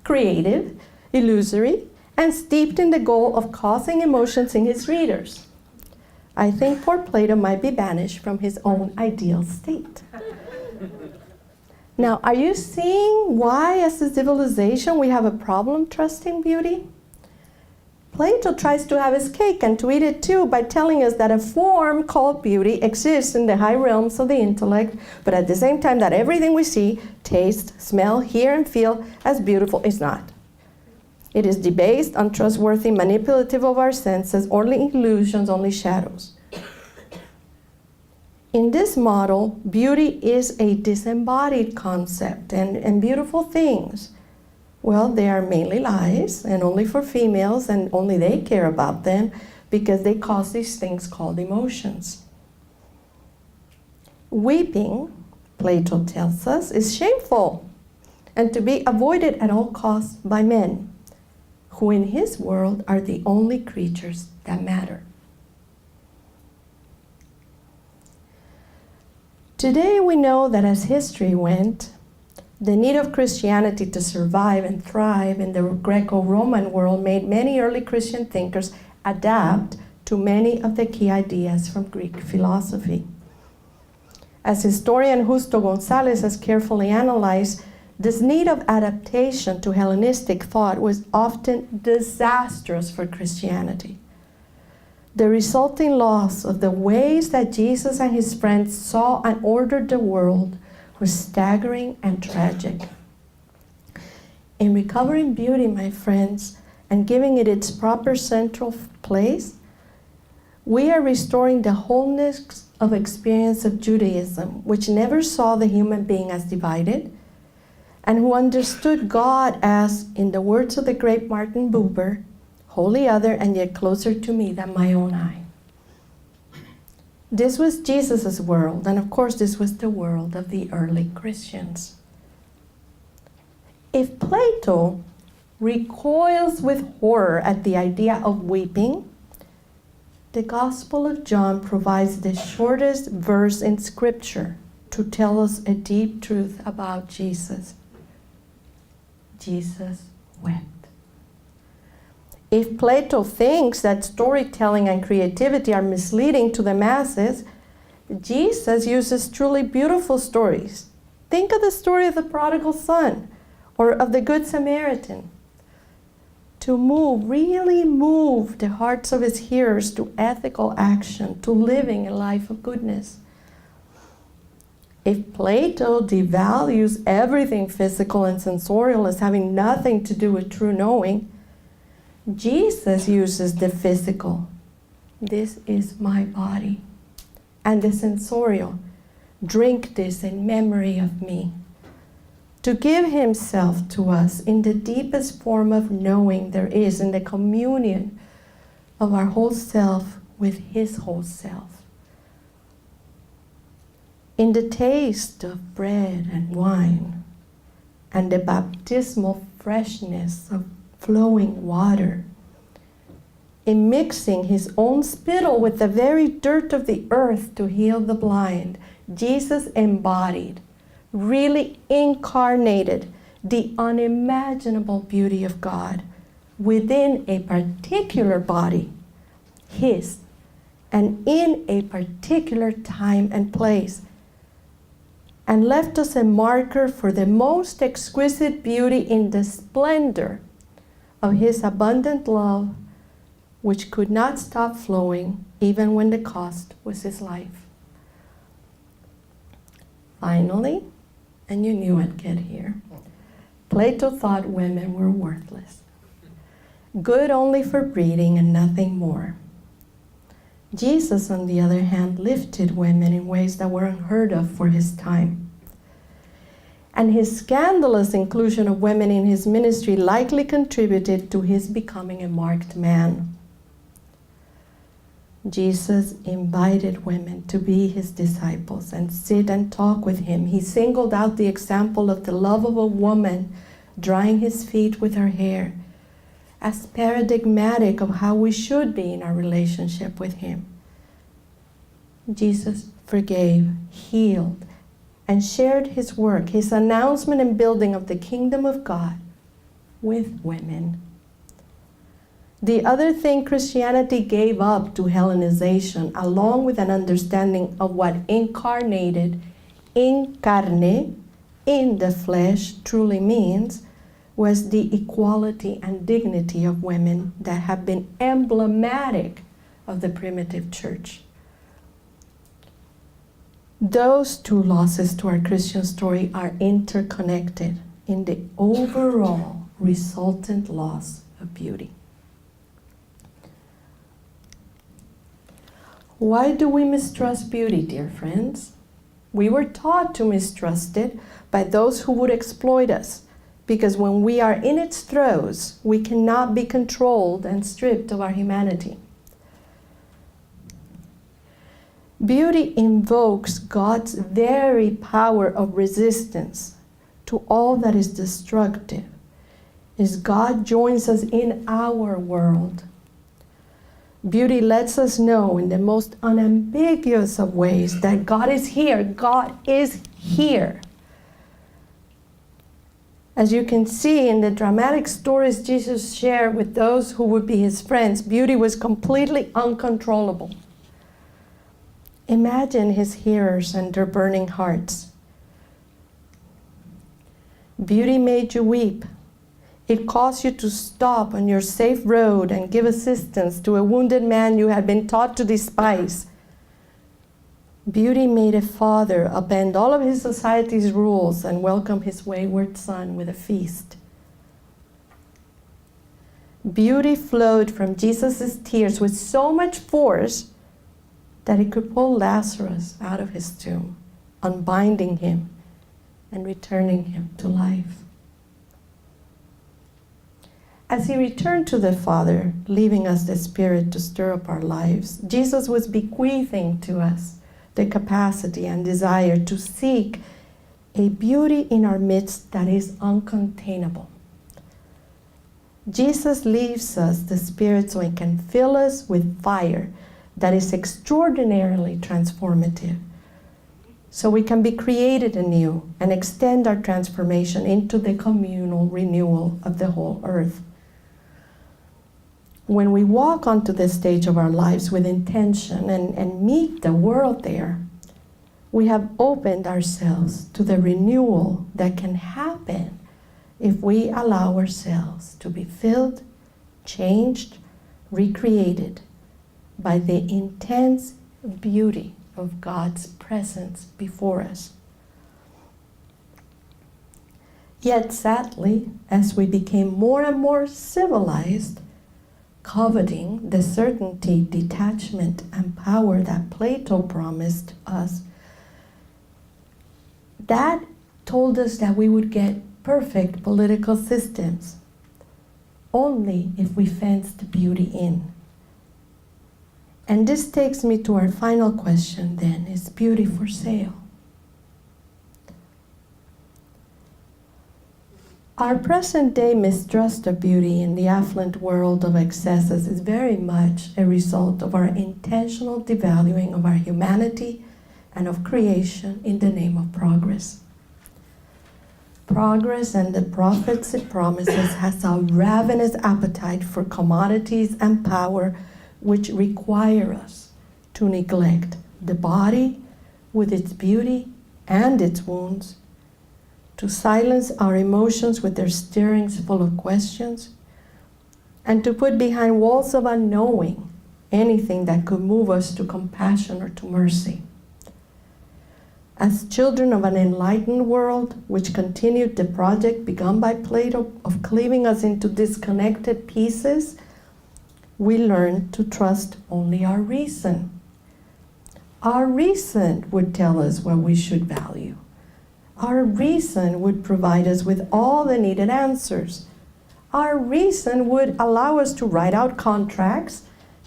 creative, illusory, and steeped in the goal of causing emotions in his readers. I think poor Plato might be banished from his own ideal state. Now, are you seeing why, as a civilization, we have a problem trusting beauty? Plato tries to have his cake and to eat it too by telling us that a form called beauty exists in the high realms of the intellect, but at the same time that everything we see, taste, smell, hear, and feel as beautiful is not. It is debased, untrustworthy, manipulative of our senses, only illusions, only shadows. In this model, beauty is a disembodied concept, and beautiful things, well, they are mainly lies, and only for females, and only they care about them because they cause these things called emotions. Weeping, Plato tells us, is shameful and to be avoided at all costs by men, who in his world are the only creatures that matter. Today we know that as history went, the need of Christianity to survive and thrive in the Greco-Roman world made many early Christian thinkers adapt to many of the key ideas from Greek philosophy. As historian Justo González has carefully analyzed, this need of adaptation to Hellenistic thought was often disastrous for Christianity. The resulting loss of the ways that Jesus and his friends saw and ordered the world was staggering and tragic. In recovering beauty, my friends, and giving it its proper central place, we are restoring the wholeness of experience of Judaism, which never saw the human being as divided, and who understood God as, in the words of the great Martin Buber, wholly other and yet closer to me than my own eye. This was Jesus' world, and of course this was the world of the early Christians. If Plato recoils with horror at the idea of weeping, the Gospel of John provides the shortest verse in Scripture to tell us a deep truth about Jesus. Jesus wept. If Plato thinks that storytelling and creativity are misleading to the masses, Jesus uses truly beautiful stories. Think of the story of the prodigal son or of the Good Samaritan to really move the hearts of his hearers to ethical action, to living a life of goodness. If Plato devalues everything physical and sensorial as having nothing to do with true knowing, Jesus uses the physical, this is my body, and the sensorial, drink this in memory of me, to give himself to us in the deepest form of knowing there is in the communion of our whole self with his whole self. In the taste of bread and wine, and the baptismal freshness of flowing water, in mixing his own spittle with the very dirt of the earth to heal the blind, Jesus embodied, really incarnated, the unimaginable beauty of God within a particular body, his, and in a particular time and place, and left us a marker for the most exquisite beauty in the splendor of his abundant love which could not stop flowing even when the cost was his life. Finally, and you knew I'd get here, Plato thought women were worthless, good only for breeding and nothing more. Jesus, on the other hand, lifted women in ways that were unheard of for his time. And his scandalous inclusion of women in his ministry likely contributed to his becoming a marked man. Jesus invited women to be his disciples and sit and talk with him. He singled out the example of the love of a woman drying his feet with her hair as paradigmatic of how we should be in our relationship with him. Jesus forgave, healed, and shared his work, his announcement and building of the kingdom of God with women. The other thing Christianity gave up to Hellenization, along with an understanding of what incarnated, incarne, in the flesh, truly means, was the equality and dignity of women that have been emblematic of the primitive church. Those two losses to our Christian story are interconnected in the overall resultant loss of beauty. Why do we mistrust beauty, dear friends? We were taught to mistrust it by those who would exploit us, because when we are in its throes, we cannot be controlled and stripped of our humanity. Beauty invokes God's very power of resistance to all that is destructive, as God joins us in our world. Beauty lets us know in the most unambiguous of ways that God is here. God is here. As you can see in the dramatic stories Jesus shared with those who would be his friends, beauty was completely uncontrollable. Imagine his hearers and their burning hearts. Beauty made you weep. It caused you to stop on your safe road and give assistance to a wounded man you had been taught to despise. Beauty made a father upend all of his society's rules and welcome his wayward son with a feast. Beauty flowed from Jesus' tears with so much force that it could pull Lazarus out of his tomb, unbinding him and returning him to life. As he returned to the Father, leaving us the Spirit to stir up our lives, Jesus was bequeathing to us the capacity and desire to seek a beauty in our midst that is uncontainable. Jesus leaves us the Spirit so it can fill us with fire that is extraordinarily transformative, so we can be created anew and extend our transformation into the communal renewal of the whole earth. When we walk onto this stage of our lives with intention and meet the world there, we have opened ourselves to the renewal that can happen if we allow ourselves to be filled, changed, recreated by the intense beauty of God's presence before us. Yet sadly, as we became more and more civilized, coveting the certainty, detachment, and power that Plato promised us, that told us that we would get perfect political systems only if we fenced beauty in. And this takes me to our final question then: is beauty for sale? Our present-day mistrust of beauty in the affluent world of excesses is very much a result of our intentional devaluing of our humanity and of creation in the name of progress. Progress and the profits it promises has a ravenous appetite for commodities and power, which require us to neglect the body with its beauty and its wounds, to silence our emotions with their stirrings full of questions, and to put behind walls of unknowing anything that could move us to compassion or to mercy. As children of an enlightened world, which continued the project begun by Plato of cleaving us into disconnected pieces, we learned to trust only our reason. Our reason would tell us what we should value. Our reason would provide us with all the needed answers. Our reason would allow us to write out contracts,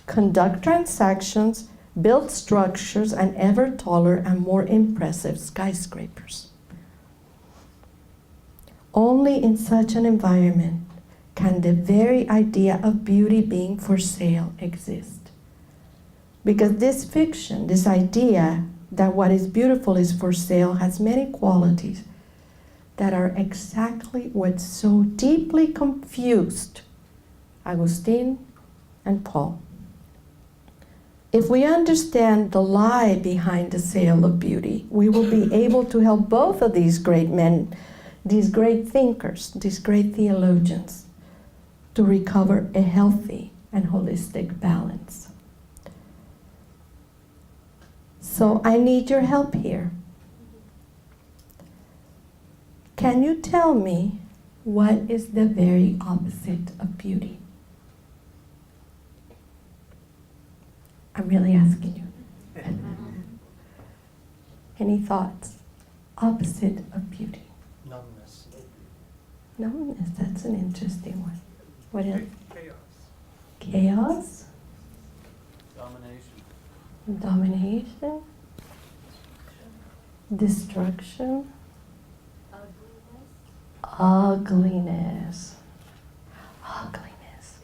conduct transactions, build structures, and ever taller and more impressive skyscrapers. Only in such an environment can the very idea of beauty being for sale exist. Because this fiction, this idea that what is beautiful is for sale, has many qualities that are exactly what so deeply confused Augustine and Paul. If we understand the lie behind the sale of beauty, we will be able to help both of these great men, these great thinkers, these great theologians, to recover a healthy and holistic balance. So I need your help here. Can you tell me what is the very opposite of beauty? I'm really asking you. Any thoughts? Opposite of beauty. Numbness. Numbness, that's an interesting one. What else? Chaos. Chaos? Domination. Domination? Destruction? Ugliness. Ugliness.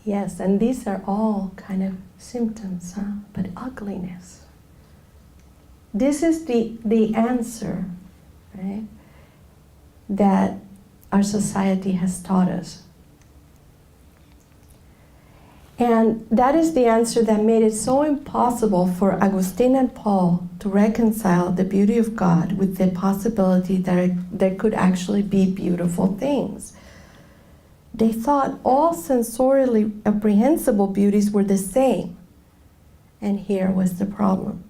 Yes, and these are all kind of symptoms, huh? But ugliness. This is the answer, right, that our society has taught us. And that is the answer that made it so impossible for Augustine and Paul to reconcile the beauty of God with the possibility that there could actually be beautiful things. They thought all sensorially apprehensible beauties were the same. And here was the problem.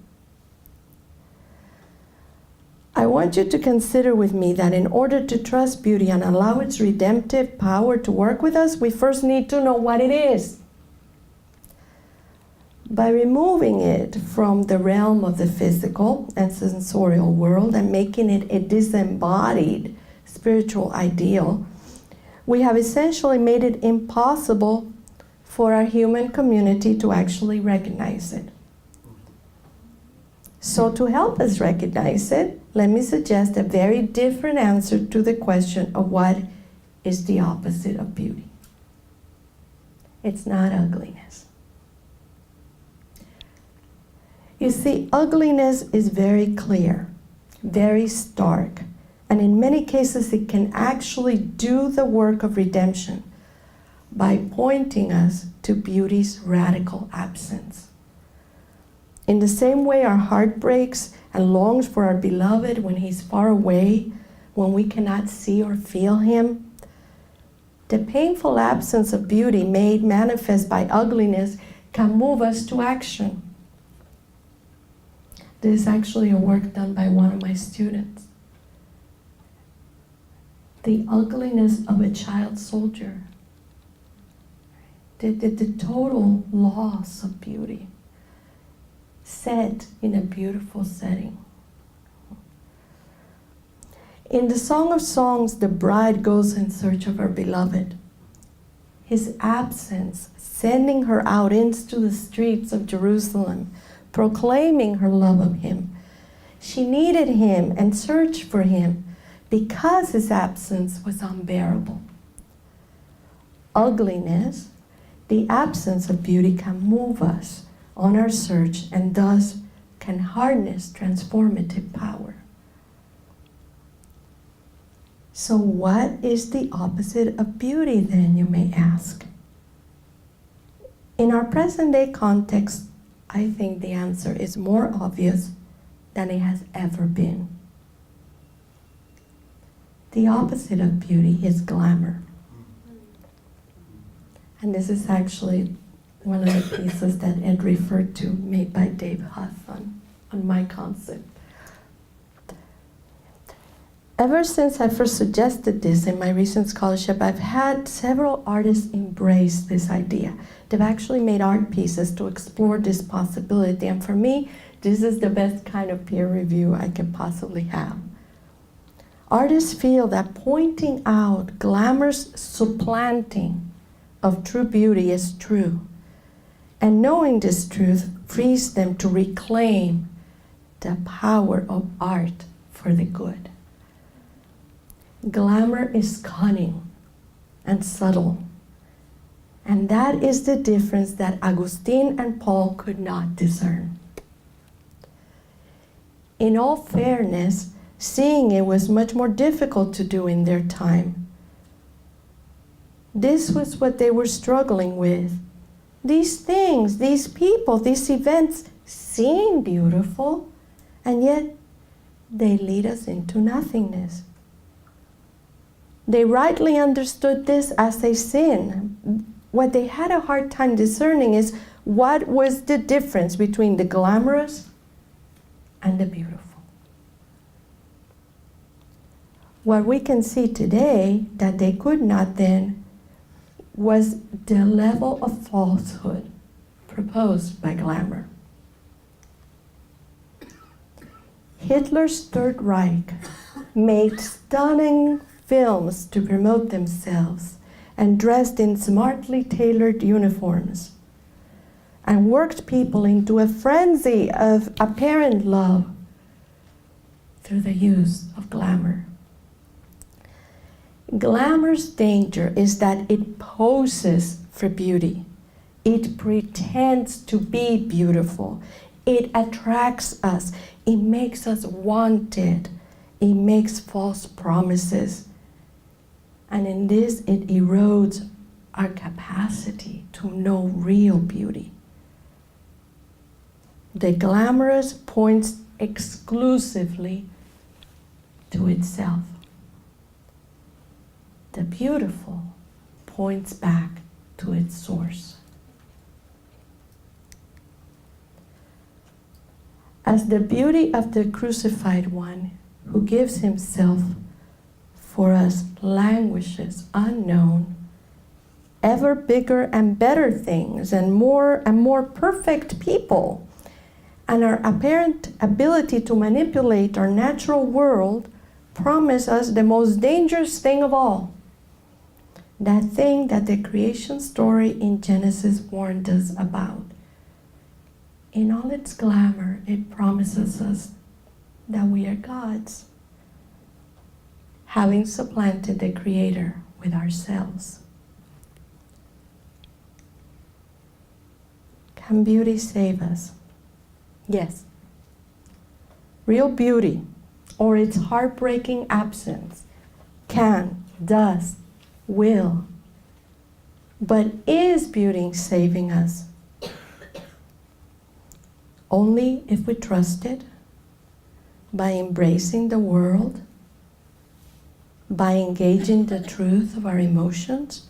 I want you to consider with me that in order to trust beauty and allow its redemptive power to work with us, we first need to know what it is. By removing it from the realm of the physical and sensorial world and making it a disembodied spiritual ideal, we have essentially made it impossible for our human community to actually recognize it. So to help us recognize it, let me suggest a very different answer to the question of what is the opposite of beauty. It's not ugliness. You see, ugliness is very clear, very stark, and in many cases it can actually do the work of redemption by pointing us to beauty's radical absence. In the same way our heart breaks and longs for our beloved when he's far away, when we cannot see or feel him, the painful absence of beauty made manifest by ugliness can move us to action. This is actually a work done by one of my students. The ugliness of a child soldier. The total loss of beauty set in a beautiful setting. In the Song of Songs, the bride goes in search of her beloved. His absence, sending her out into the streets of Jerusalem, proclaiming her love of him. She needed him and searched for him because his absence was unbearable. Ugliness, the absence of beauty, can move us on our search and thus can harness transformative power. So what is the opposite of beauty then, you may ask? In our present day context, I think the answer is more obvious than it has ever been. The opposite of beauty is glamour. And this is actually one of the pieces that Ed referred to, made by Dave Huth on my concept. Ever since I first suggested this in my recent scholarship, I've had several artists embrace this idea. They've actually made art pieces to explore this possibility, and for me, this is the best kind of peer review I can possibly have. Artists feel that pointing out glamorous supplanting of true beauty is true, and knowing this truth frees them to reclaim the power of art for the good. Glamour is cunning and subtle, and that is the difference that Augustine and Paul could not discern. In all fairness, seeing it was much more difficult to do in their time. This was what they were struggling with. These things, these people, these events seem beautiful, and yet they lead us into nothingness. They rightly understood this as a sin. What they had a hard time discerning is what was the difference between the glamorous and the beautiful. What we can see today that they could not then was the level of falsehood proposed by glamour. Hitler's Third Reich made stunning films to promote themselves and dressed in smartly tailored uniforms and worked people into a frenzy of apparent love through the use of glamour. Glamour's danger is that it poses for beauty. It pretends to be beautiful. It attracts us. It makes us wanted. It makes false promises. And in this, it erodes our capacity to know real beauty. The glamorous points exclusively to itself. The beautiful points back to its source. As the beauty of the crucified one who gives himself for us languishes unknown, ever bigger and better things and more perfect people, and our apparent ability to manipulate our natural world promise us the most dangerous thing of all. That thing that the creation story in Genesis warned us about. In all its glamour, it promises us that we are gods, having supplanted the Creator with ourselves. Can beauty save us? Yes. Real beauty, or its heartbreaking absence, can, does, will. But is beauty saving us? Only if we trust it, by embracing the world, by engaging the truth of our emotions,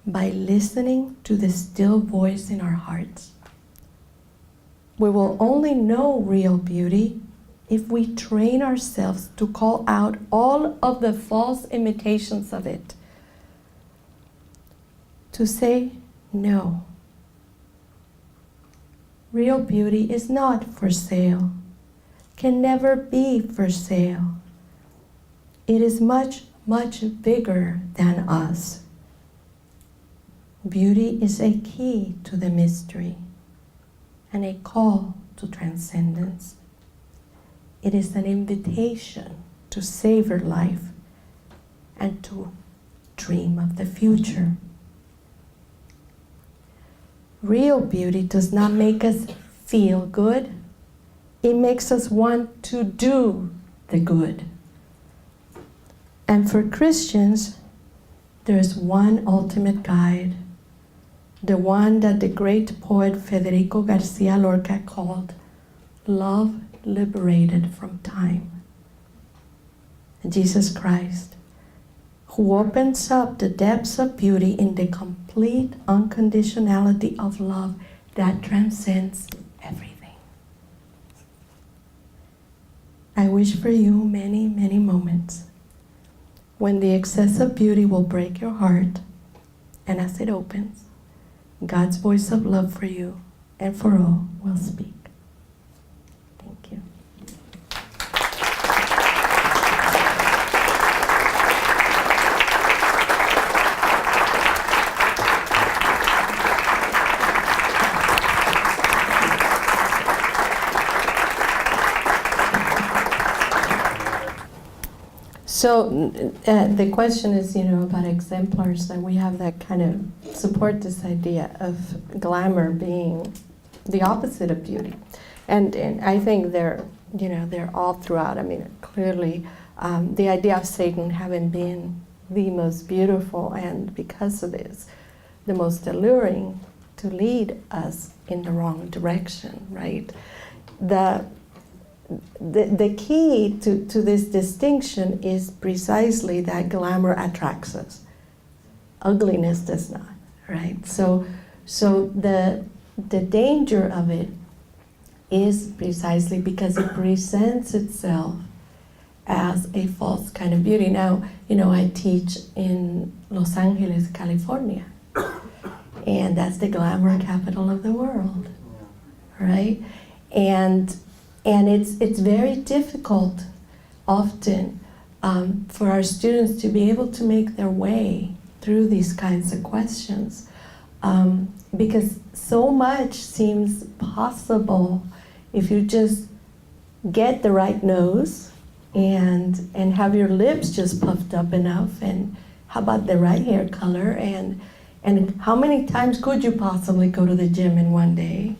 by listening to the still voice in our hearts. We will only know real beauty if we train ourselves to call out all of the false imitations of it. To say no. Real beauty is not for sale, can never be for sale. It is much, much bigger than us. Beauty is a key to the mystery and a call to transcendence. It is an invitation to savor life and to dream of the future. Real beauty does not make us feel good. It makes us want to do the good. And for Christians, there is one ultimate guide, the one that the great poet Federico Garcia Lorca called love liberated from time. Jesus Christ, who opens up the depths of beauty in the complete unconditionality of love that transcends everything. I wish for you many, many moments when the excess of beauty will break your heart, and as it opens, God's voice of love for you and for all will speak. Thank you. So the question is, about exemplars, that we have that kind of support this idea of glamour being the opposite of beauty, and I think they're all throughout. I mean, clearly, the idea of Satan having been the most beautiful, and because of this, the most alluring to lead us in the wrong direction, right? The key to this distinction is precisely that glamour attracts us. Ugliness does not, right? So the danger of it is precisely because it presents itself as a false kind of beauty. Now, I teach in Los Angeles, California, and that's the glamour capital of the world, right? And it's very difficult often for our students to be able to make their way through these kinds of questions because so much seems possible if you just get the right nose and have your lips just puffed up enough, and how about the right hair color, and how many times could you possibly go to the gym in one day?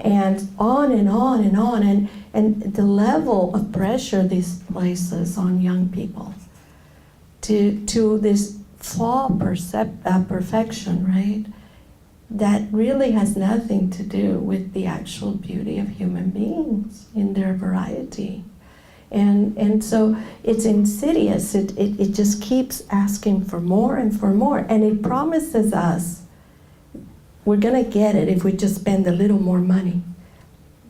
And on and on and on, and the level of pressure this places on young people to this flawed perfection, right? That really has nothing to do with the actual beauty of human beings in their variety. And so it's insidious. It just keeps asking for more and for more, and it promises us we're going to get it if we just spend a little more money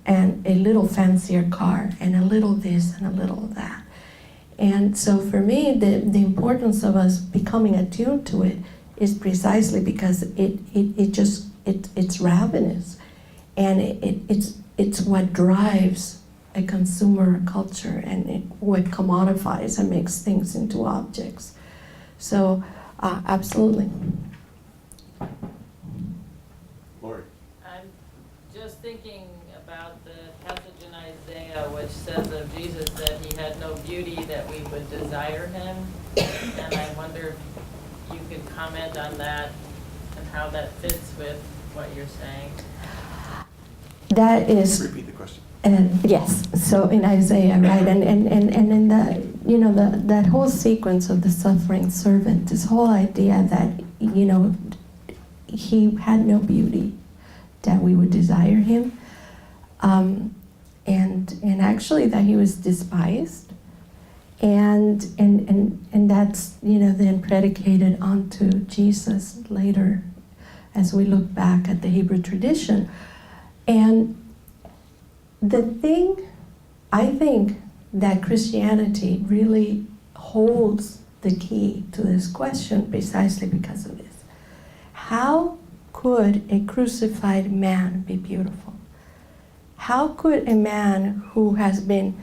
and a little fancier car and a little this and a little that. And so for me, the importance of us becoming attuned to it is precisely because it's ravenous, and it's what drives a consumer culture, and what commodifies and makes things into objects. So absolutely. I'm just thinking about the passage in Isaiah which says of Jesus that he had no beauty that we would desire him, and I wonder if you could comment on that and how that fits with what you're saying. That is. Repeat the question. Yes, so in Isaiah, right, and in the that whole sequence of the suffering servant, this whole idea that he had no beauty that we would desire him, and actually that he was despised, and that's then predicated onto Jesus later, as we look back at the Hebrew tradition, and the thing I think that Christianity really holds the key to this question precisely because of this. How could a crucified man be beautiful? How could a man who has been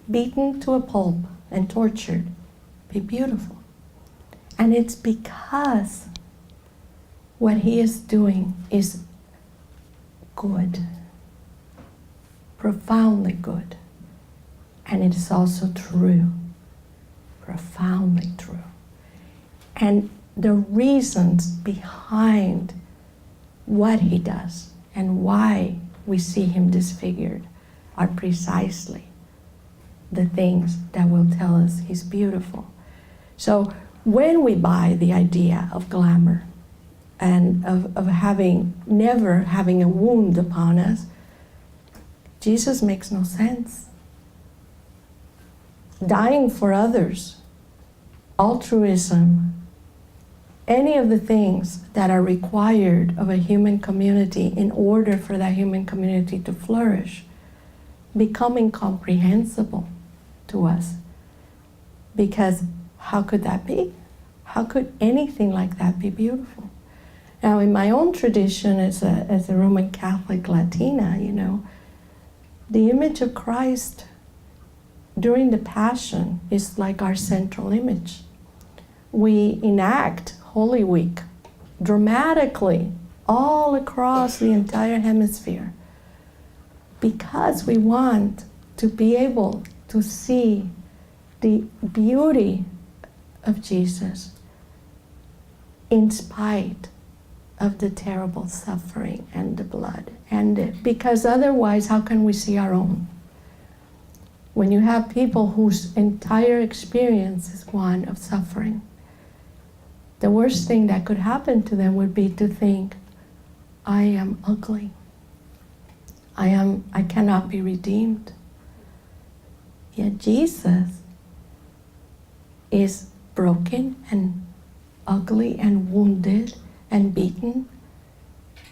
beaten to a pulp and tortured be beautiful? And it's because what he is doing is good, profoundly good. And it is also true, profoundly true. And the reasons behind what he does and why we see him disfigured are precisely the things that will tell us he's beautiful. So when we buy the idea of glamour and of never having a wound upon us, Jesus makes no sense. Dying for others, altruism, any of the things that are required of a human community in order for that human community to flourish become incomprehensible to us. Because how could that be? How could anything like that be beautiful? Now, in my own tradition as a Roman Catholic Latina, you know, the image of Christ during the Passion is like our central image. We enact Holy Week dramatically all across the entire hemisphere because we want to be able to see the beauty of Jesus in spite of the terrible suffering and the blood. And because otherwise, how can we see our own? When you have people whose entire experience is one of suffering, the worst thing that could happen to them would be to think, I am ugly. I cannot be redeemed. Yet Jesus is broken and ugly and wounded and beaten,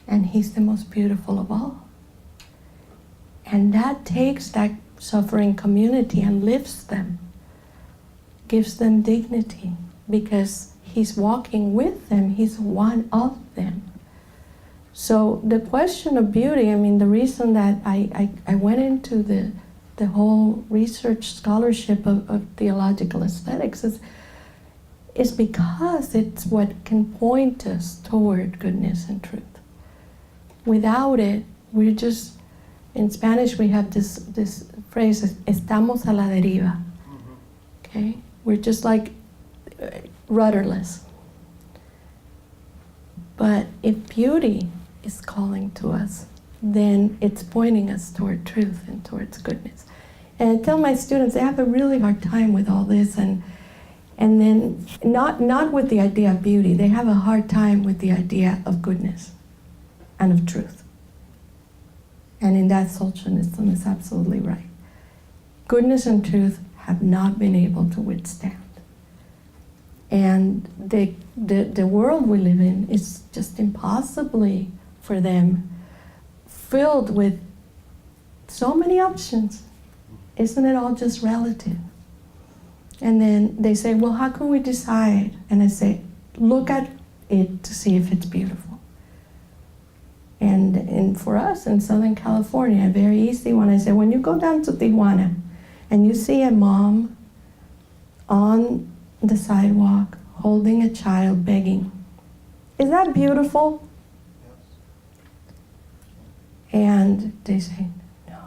and he's the most beautiful of all. And that takes that suffering community and lifts them, gives them dignity, because he's walking with them, he's one of them. So the question of beauty, I mean, the reason that I went into the whole research scholarship of theological aesthetics is because it's what can point us toward goodness and truth. Without it, we're just, in Spanish we have this phrase, estamos a la deriva. Okay? We're just like rudderless. But if beauty is calling to us, then it's pointing us toward truth and towards goodness. And I tell my students, they have a really hard time with all this, and then not with the idea of beauty, they have a hard time with the idea of goodness and of truth. And in that, Solzhenitsyn is absolutely right. Goodness and truth have not been able to withstand. And the world we live in is just impossibly, for them, filled with so many options. Isn't it all just relative? And then they say, well, how can we decide? And I say, look at it to see if it's beautiful. And for us in Southern California, a very easy one, I say, when you go down to Tijuana and you see a mom on the sidewalk holding a child begging, is that beautiful? And they say, no.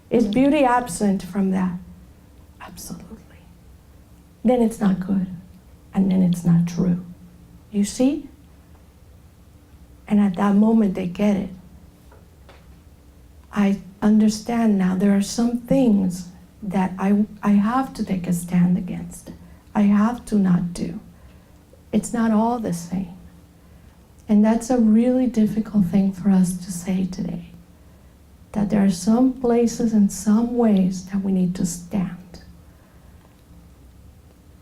Is beauty absent from that? Absolutely. Then it's not good, and then it's not true. You see? And at that moment they get it. I understand now there are some things that I have to take a stand against. I have to not do. It's not all the same. And that's a really difficult thing for us to say today. That there are some places and some ways that we need to stand.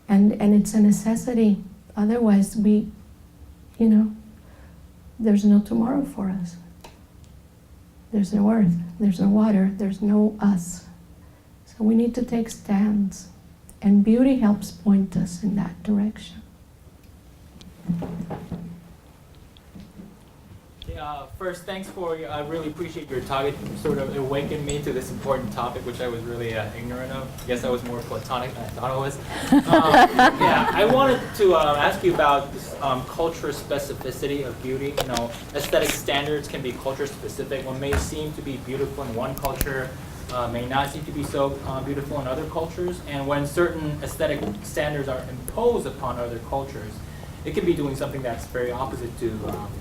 And it's a necessity. Otherwise, there's no tomorrow for us. There's no earth, there's no water, there's no us. So we need to take stands. And beauty helps point us in that direction. First, thanks for, I really appreciate your talk. It sort of awakened me to this important topic, which I was really ignorant of. I guess I was more platonic than I thought I was. I wanted to ask you about this culture specificity of beauty. You know, aesthetic standards can be culture specific. What may seem to be beautiful in one culture may not seem to be so beautiful in other cultures. And when certain aesthetic standards are imposed upon other cultures, it could be doing something that's very opposite to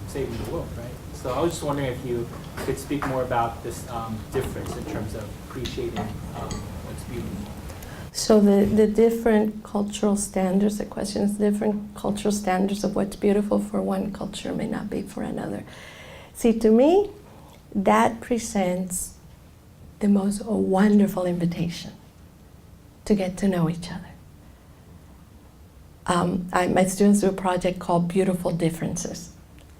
saving the world, right? So I was just wondering if you could speak more about this difference in terms of appreciating what's beautiful. So the different cultural standards, the question is different cultural standards of what's beautiful for one culture may not be for another. See, to me, that presents the most wonderful invitation to get to know each other. My students do a project called Beautiful Differences.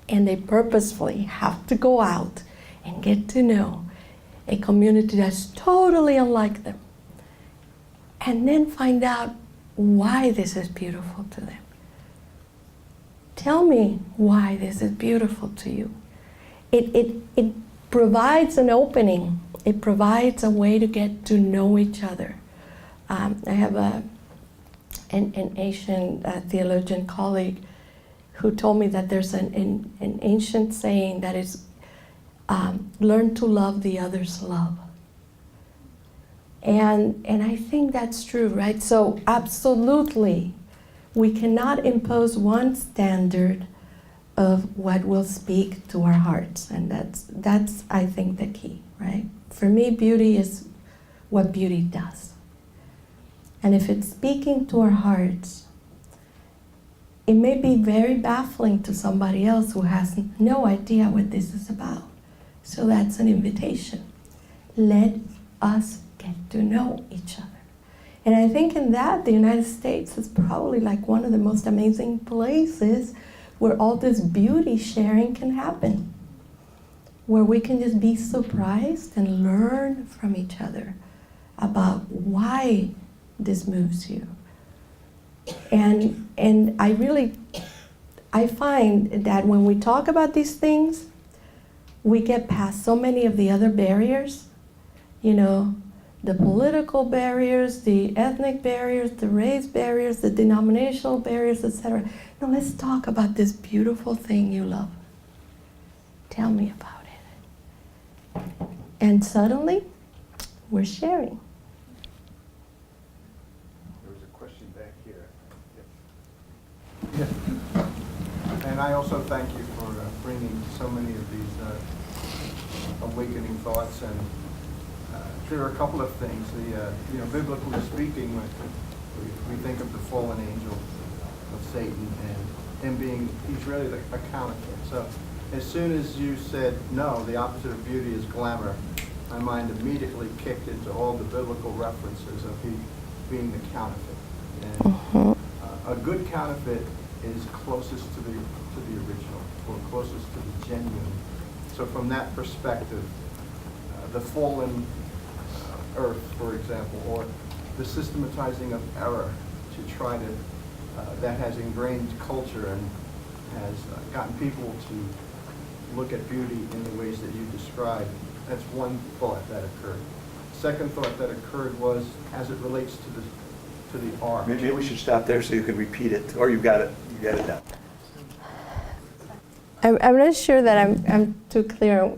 And they purposefully have to go out and get to know a community that's totally unlike them. And then find out why this is beautiful to them. Tell me why this is beautiful to you. It provides an opening. It provides a way to get to know each other. I have an Asian theologian colleague who told me that there's an ancient saying that is, learn to love the other's love. And I think that's true, right? So absolutely, we cannot impose one standard of what will speak to our hearts. And that's I think, the key, right? For me, beauty is what beauty does. And if it's speaking to our hearts, it may be very baffling to somebody else who has no idea what this is about. So that's an invitation. Let us get to know each other. And I think in that, the United States is probably like one of the most amazing places where all this beauty sharing can happen. Where we can just be surprised and learn from each other about why this moves you. And I find that when we talk about these things, we get past so many of the other barriers, the political barriers, the ethnic barriers, the race barriers, the denominational barriers, etc. No, let's talk about this beautiful thing you love. Tell me about it. And suddenly, we're sharing. And I also thank you for bringing so many of these awakening thoughts. And there are a couple of things. Biblically speaking, we think of the fallen angel of Satan and him he's really a counterfeit. So as soon as you said, no, the opposite of beauty is glamour, my mind immediately kicked into all the biblical references of being the counterfeit. And a good counterfeit is closest to the original, or closest to the genuine. So from that perspective, the fallen earth, for example, or the systematizing of error to try to, that has ingrained culture and has gotten people to look at beauty in the ways that you described. That's one thought that occurred. Second thought that occurred was, as it relates to the art. Maybe we should stop there so you can repeat it, or you got it down. I'm not sure that I'm too clear.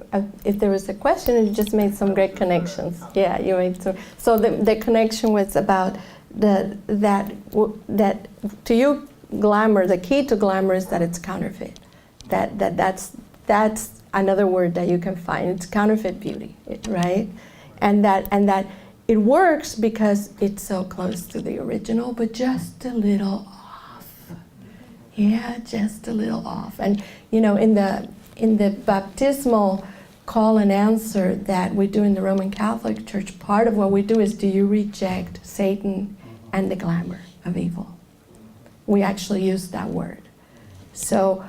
If there was a question, you just made some great connections. Yeah, you made some. So the connection was about that to you, glamour. The key to glamour is that it's counterfeit. That's another word that you can find. It's counterfeit beauty, right? And that it works because it's so close to the original, but just a little off. Yeah, just a little off. And in the baptismal call and answer that we do in the Roman Catholic Church, part of what we do is, do you reject Satan and the glamour of evil? We actually use that word. So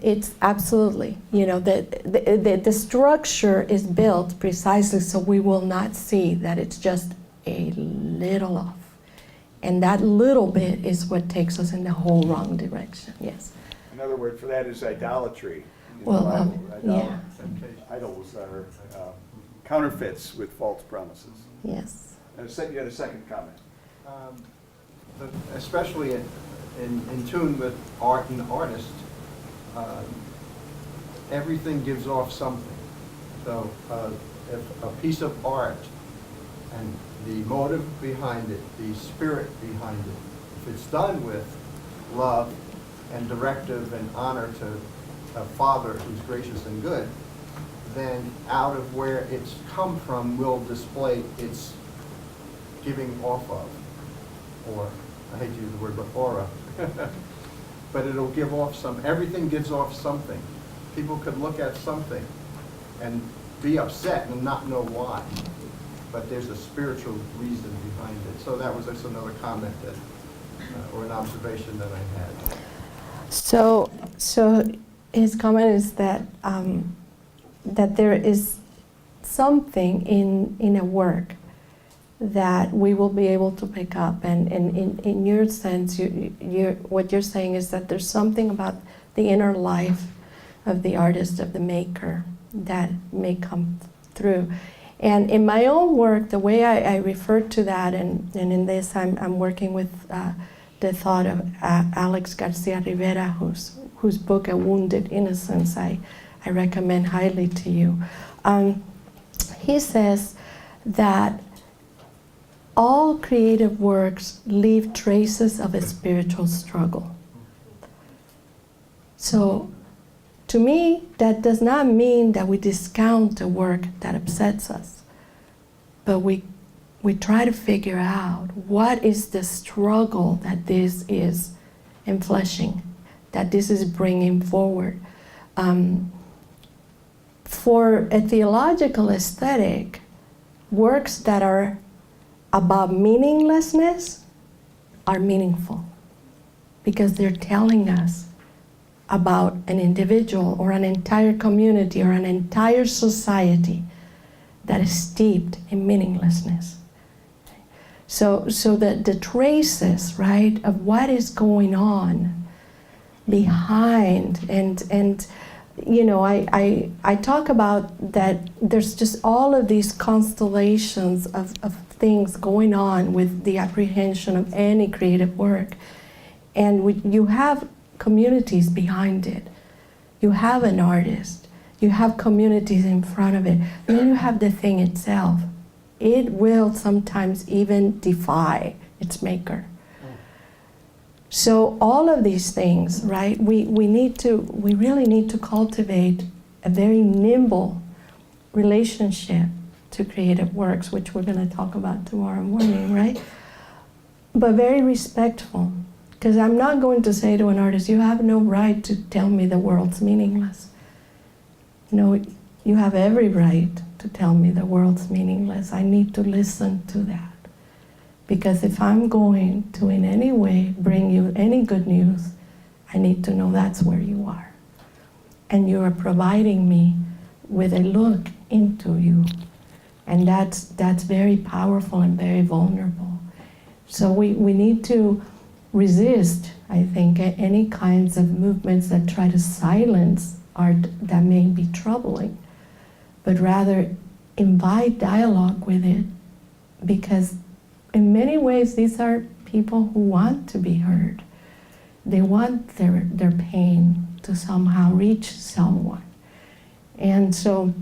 it's absolutely, the structure is built precisely so we will not see that it's just a little off. And that little bit is what takes us in the whole wrong direction, yes. Another word for that is idolatry. Well, yeah. Idols are counterfeits with false promises. Yes. And you had a second comment. Especially in tune with art and artist, everything gives off something. So if a piece of art and the motive behind it, the spirit behind it, if it's done with love and directive and honor to a Father who's gracious and good, then out of where it's come from will display its giving off of, or I hate to use the word, but aura. But it'll give off everything gives off something. People could look at something and be upset and not know why. But there's a spiritual reason behind it. So that was just another comment that or an observation that I had. So his comment is that that there is something in a work that we will be able to pick up, and in your sense, what you're saying is that there's something about the inner life of the artist, of the maker, that may come through. And in my own work, the way I refer to that, and in this I'm working with the thought of Alex Garcia Rivera, whose book A Wounded Innocence I recommend highly to you. He says that all creative works leave traces of a spiritual struggle. So, to me, that does not mean that we discount a work that upsets us, but we try to figure out what is the struggle that this is enfleshing, that this is bringing forward. For a theological aesthetic, works that are about meaninglessness are meaningful because they're telling us about an individual or an entire community or an entire society that is steeped in meaninglessness. So the traces, right, of what is going on behind, and you know, I talk about that there's just all of these constellations of things going on with the apprehension of any creative work. And you have communities behind it. You have an artist. You have communities in front of it. And then you have the thing itself. It will sometimes even defy its maker. So all of these things, right, we really need to cultivate a very nimble relationship to creative works, which we're going to talk about tomorrow morning, right? But very respectful, because I'm not going to say to an artist, you have no right to tell me the world's meaningless. No, you have every right to tell me the world's meaningless. I need to listen to that. Because if I'm going to in any way bring you any good news, I need to know that's where you are. And you are providing me with a look into you. And that's very powerful and very vulnerable. So we need to resist, I think, any kinds of movements that try to silence art that may be troubling, but rather invite dialogue with it, because in many ways these are people who want to be heard. They want their pain to somehow reach someone. And so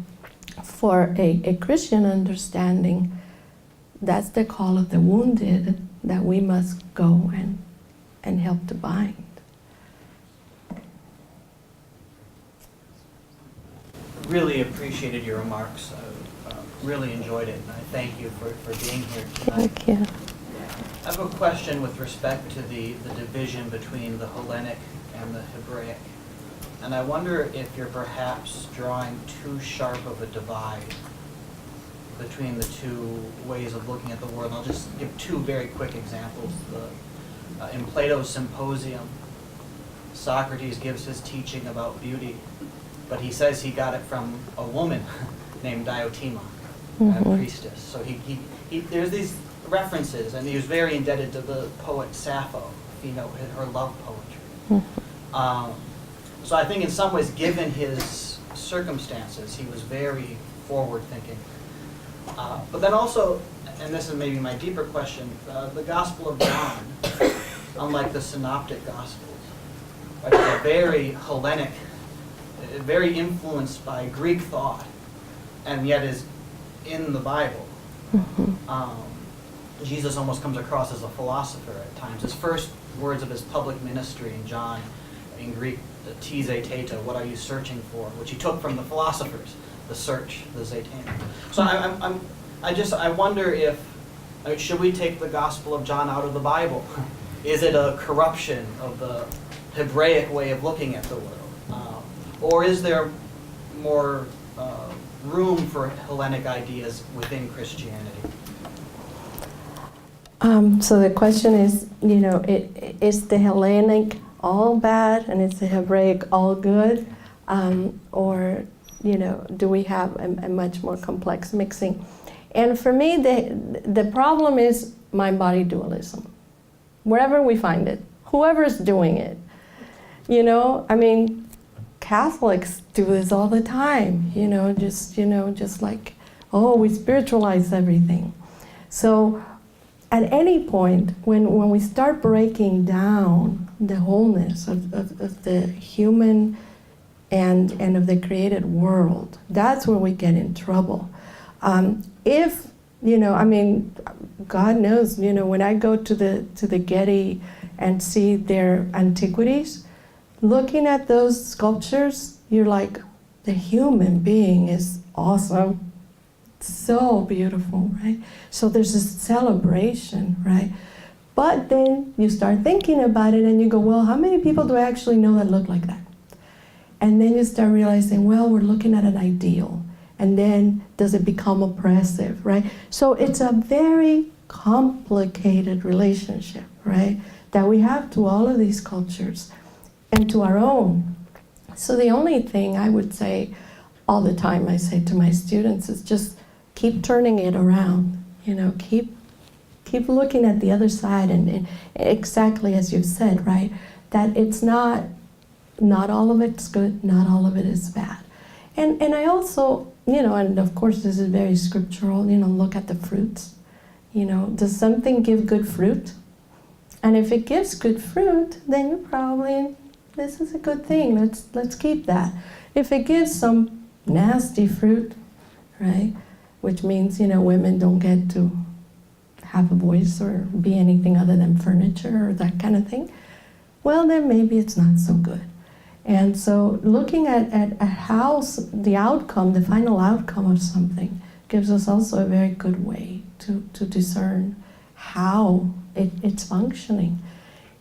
for a Christian understanding, that's the call of the wounded that we must go and help to bind. Really appreciated your remarks. Really enjoyed it, and I thank you for being here tonight. Thank you. I have a question with respect to the division between the Hellenic and the Hebraic. And I wonder if you're perhaps drawing too sharp of a divide between the two ways of looking at the world. I'll just give two very quick examples. In Plato's Symposium, Socrates gives his teaching about beauty, but he says he got it from a woman named Diotima, a priestess. So he there's these references, and he was very indebted to the poet Sappho, her love poetry. So I think in some ways, given his circumstances, he was very forward-thinking. But then also, and this is maybe my deeper question, the Gospel of John, unlike the Synoptic Gospels, right, is a very Hellenic, very influenced by Greek thought, and yet is in the Bible. Jesus almost comes across as a philosopher at times. His first words of his public ministry in John, in Greek, "Tis Zeta, what are you searching for?" which he took from the philosophers, the search, the Zeta. So I wonder if, should we take the Gospel of John out of the Bible? Is it a corruption of the Hebraic way of looking at the world? Or is there more room for Hellenic ideas within Christianity? So the question is, is the Hellenic all bad and is the Hebraic all good? Or, do we have a much more complex mixing? And for me, the problem is mind-body dualism. Wherever we find it, whoever's doing it. Catholics do this all the time, just like, oh, we spiritualize everything. So at any point, when we start breaking down the wholeness of the human and of the created world, that's where we get in trouble. If, God knows, when I go to the Getty and see their antiquities, looking at those sculptures, you're like, the human being is awesome. So beautiful, right? So there's this celebration, right? But then you start thinking about it and you go, well, how many people do I actually know that look like that? And then you start realizing, well, we're looking at an ideal. And then does it become oppressive, right? So it's a very complicated relationship, right? That we have to all of these cultures and to our own. So the only thing I would say all the time, I say to my students, is just keep turning it around, keep looking at the other side, and exactly as you said, right? That it's not all of it's good, not all of it is bad. And I also, and of course this is very scriptural, look at the fruits. Does something give good fruit? And if it gives good fruit, then you probably, this is a good thing, let's keep that. If it gives some nasty fruit, right, which means, women don't get to have a voice or be anything other than furniture or that kind of thing, well, then maybe it's not so good. And so looking at how the outcome, the final outcome of something, gives us also a very good way to discern how it's functioning.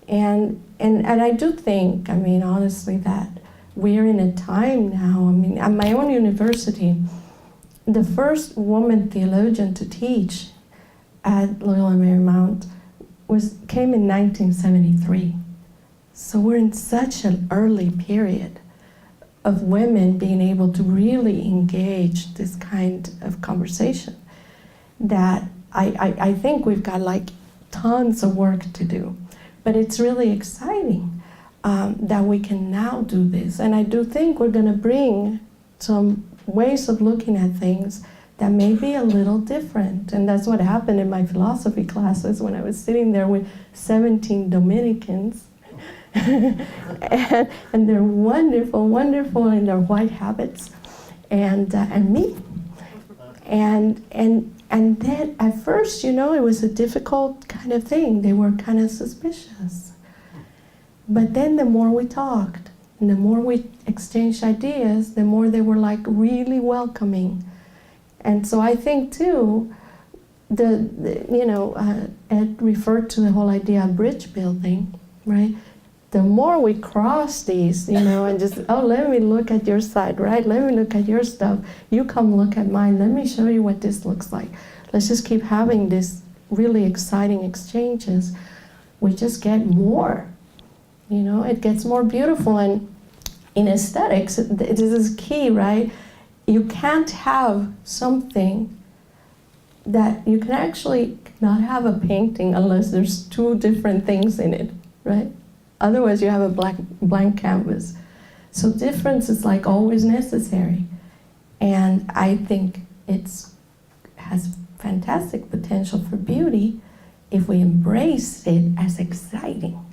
And I do think, honestly, that we're in a time now, at my own university, the first woman theologian to teach at Loyola Marymount came in 1973. So we're in such an early period of women being able to really engage this kind of conversation that I think we've got tons of work to do. But it's really exciting that we can now do this. And I do think we're going to bring some ways of looking at things that may be a little different. And that's what happened in my philosophy classes when I was sitting there with 17 Dominicans. and they're wonderful, wonderful in their white habits, and me. And then at first, it was a difficult kind of thing. They were kind of suspicious. But then the more we talked, and the more we exchanged ideas, the more they were really welcoming. And so I think too, Ed referred to the whole idea of bridge building, right? The more we cross these, and just, let me look at your side, right? Let me look at your stuff. You come look at mine. Let me show you what this looks like. Let's just keep having this really exciting exchanges. We just get more. It gets more beautiful. And in aesthetics, this is key, right? You can't have something that you can actually not have a painting unless there's two different things in it, right? Otherwise, you have a blank canvas. So difference is always necessary. And I think it has fantastic potential for beauty if we embrace it as exciting.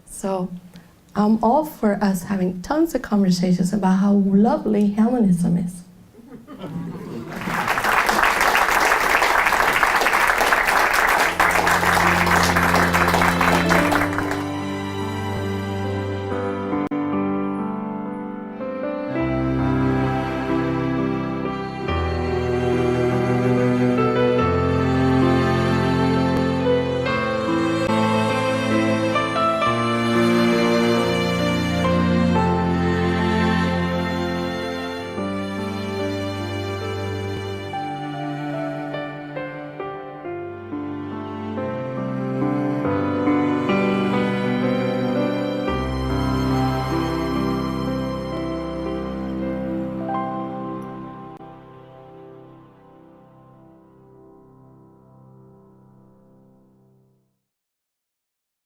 So I'm all for us having tons of conversations about how lovely Hellenism is.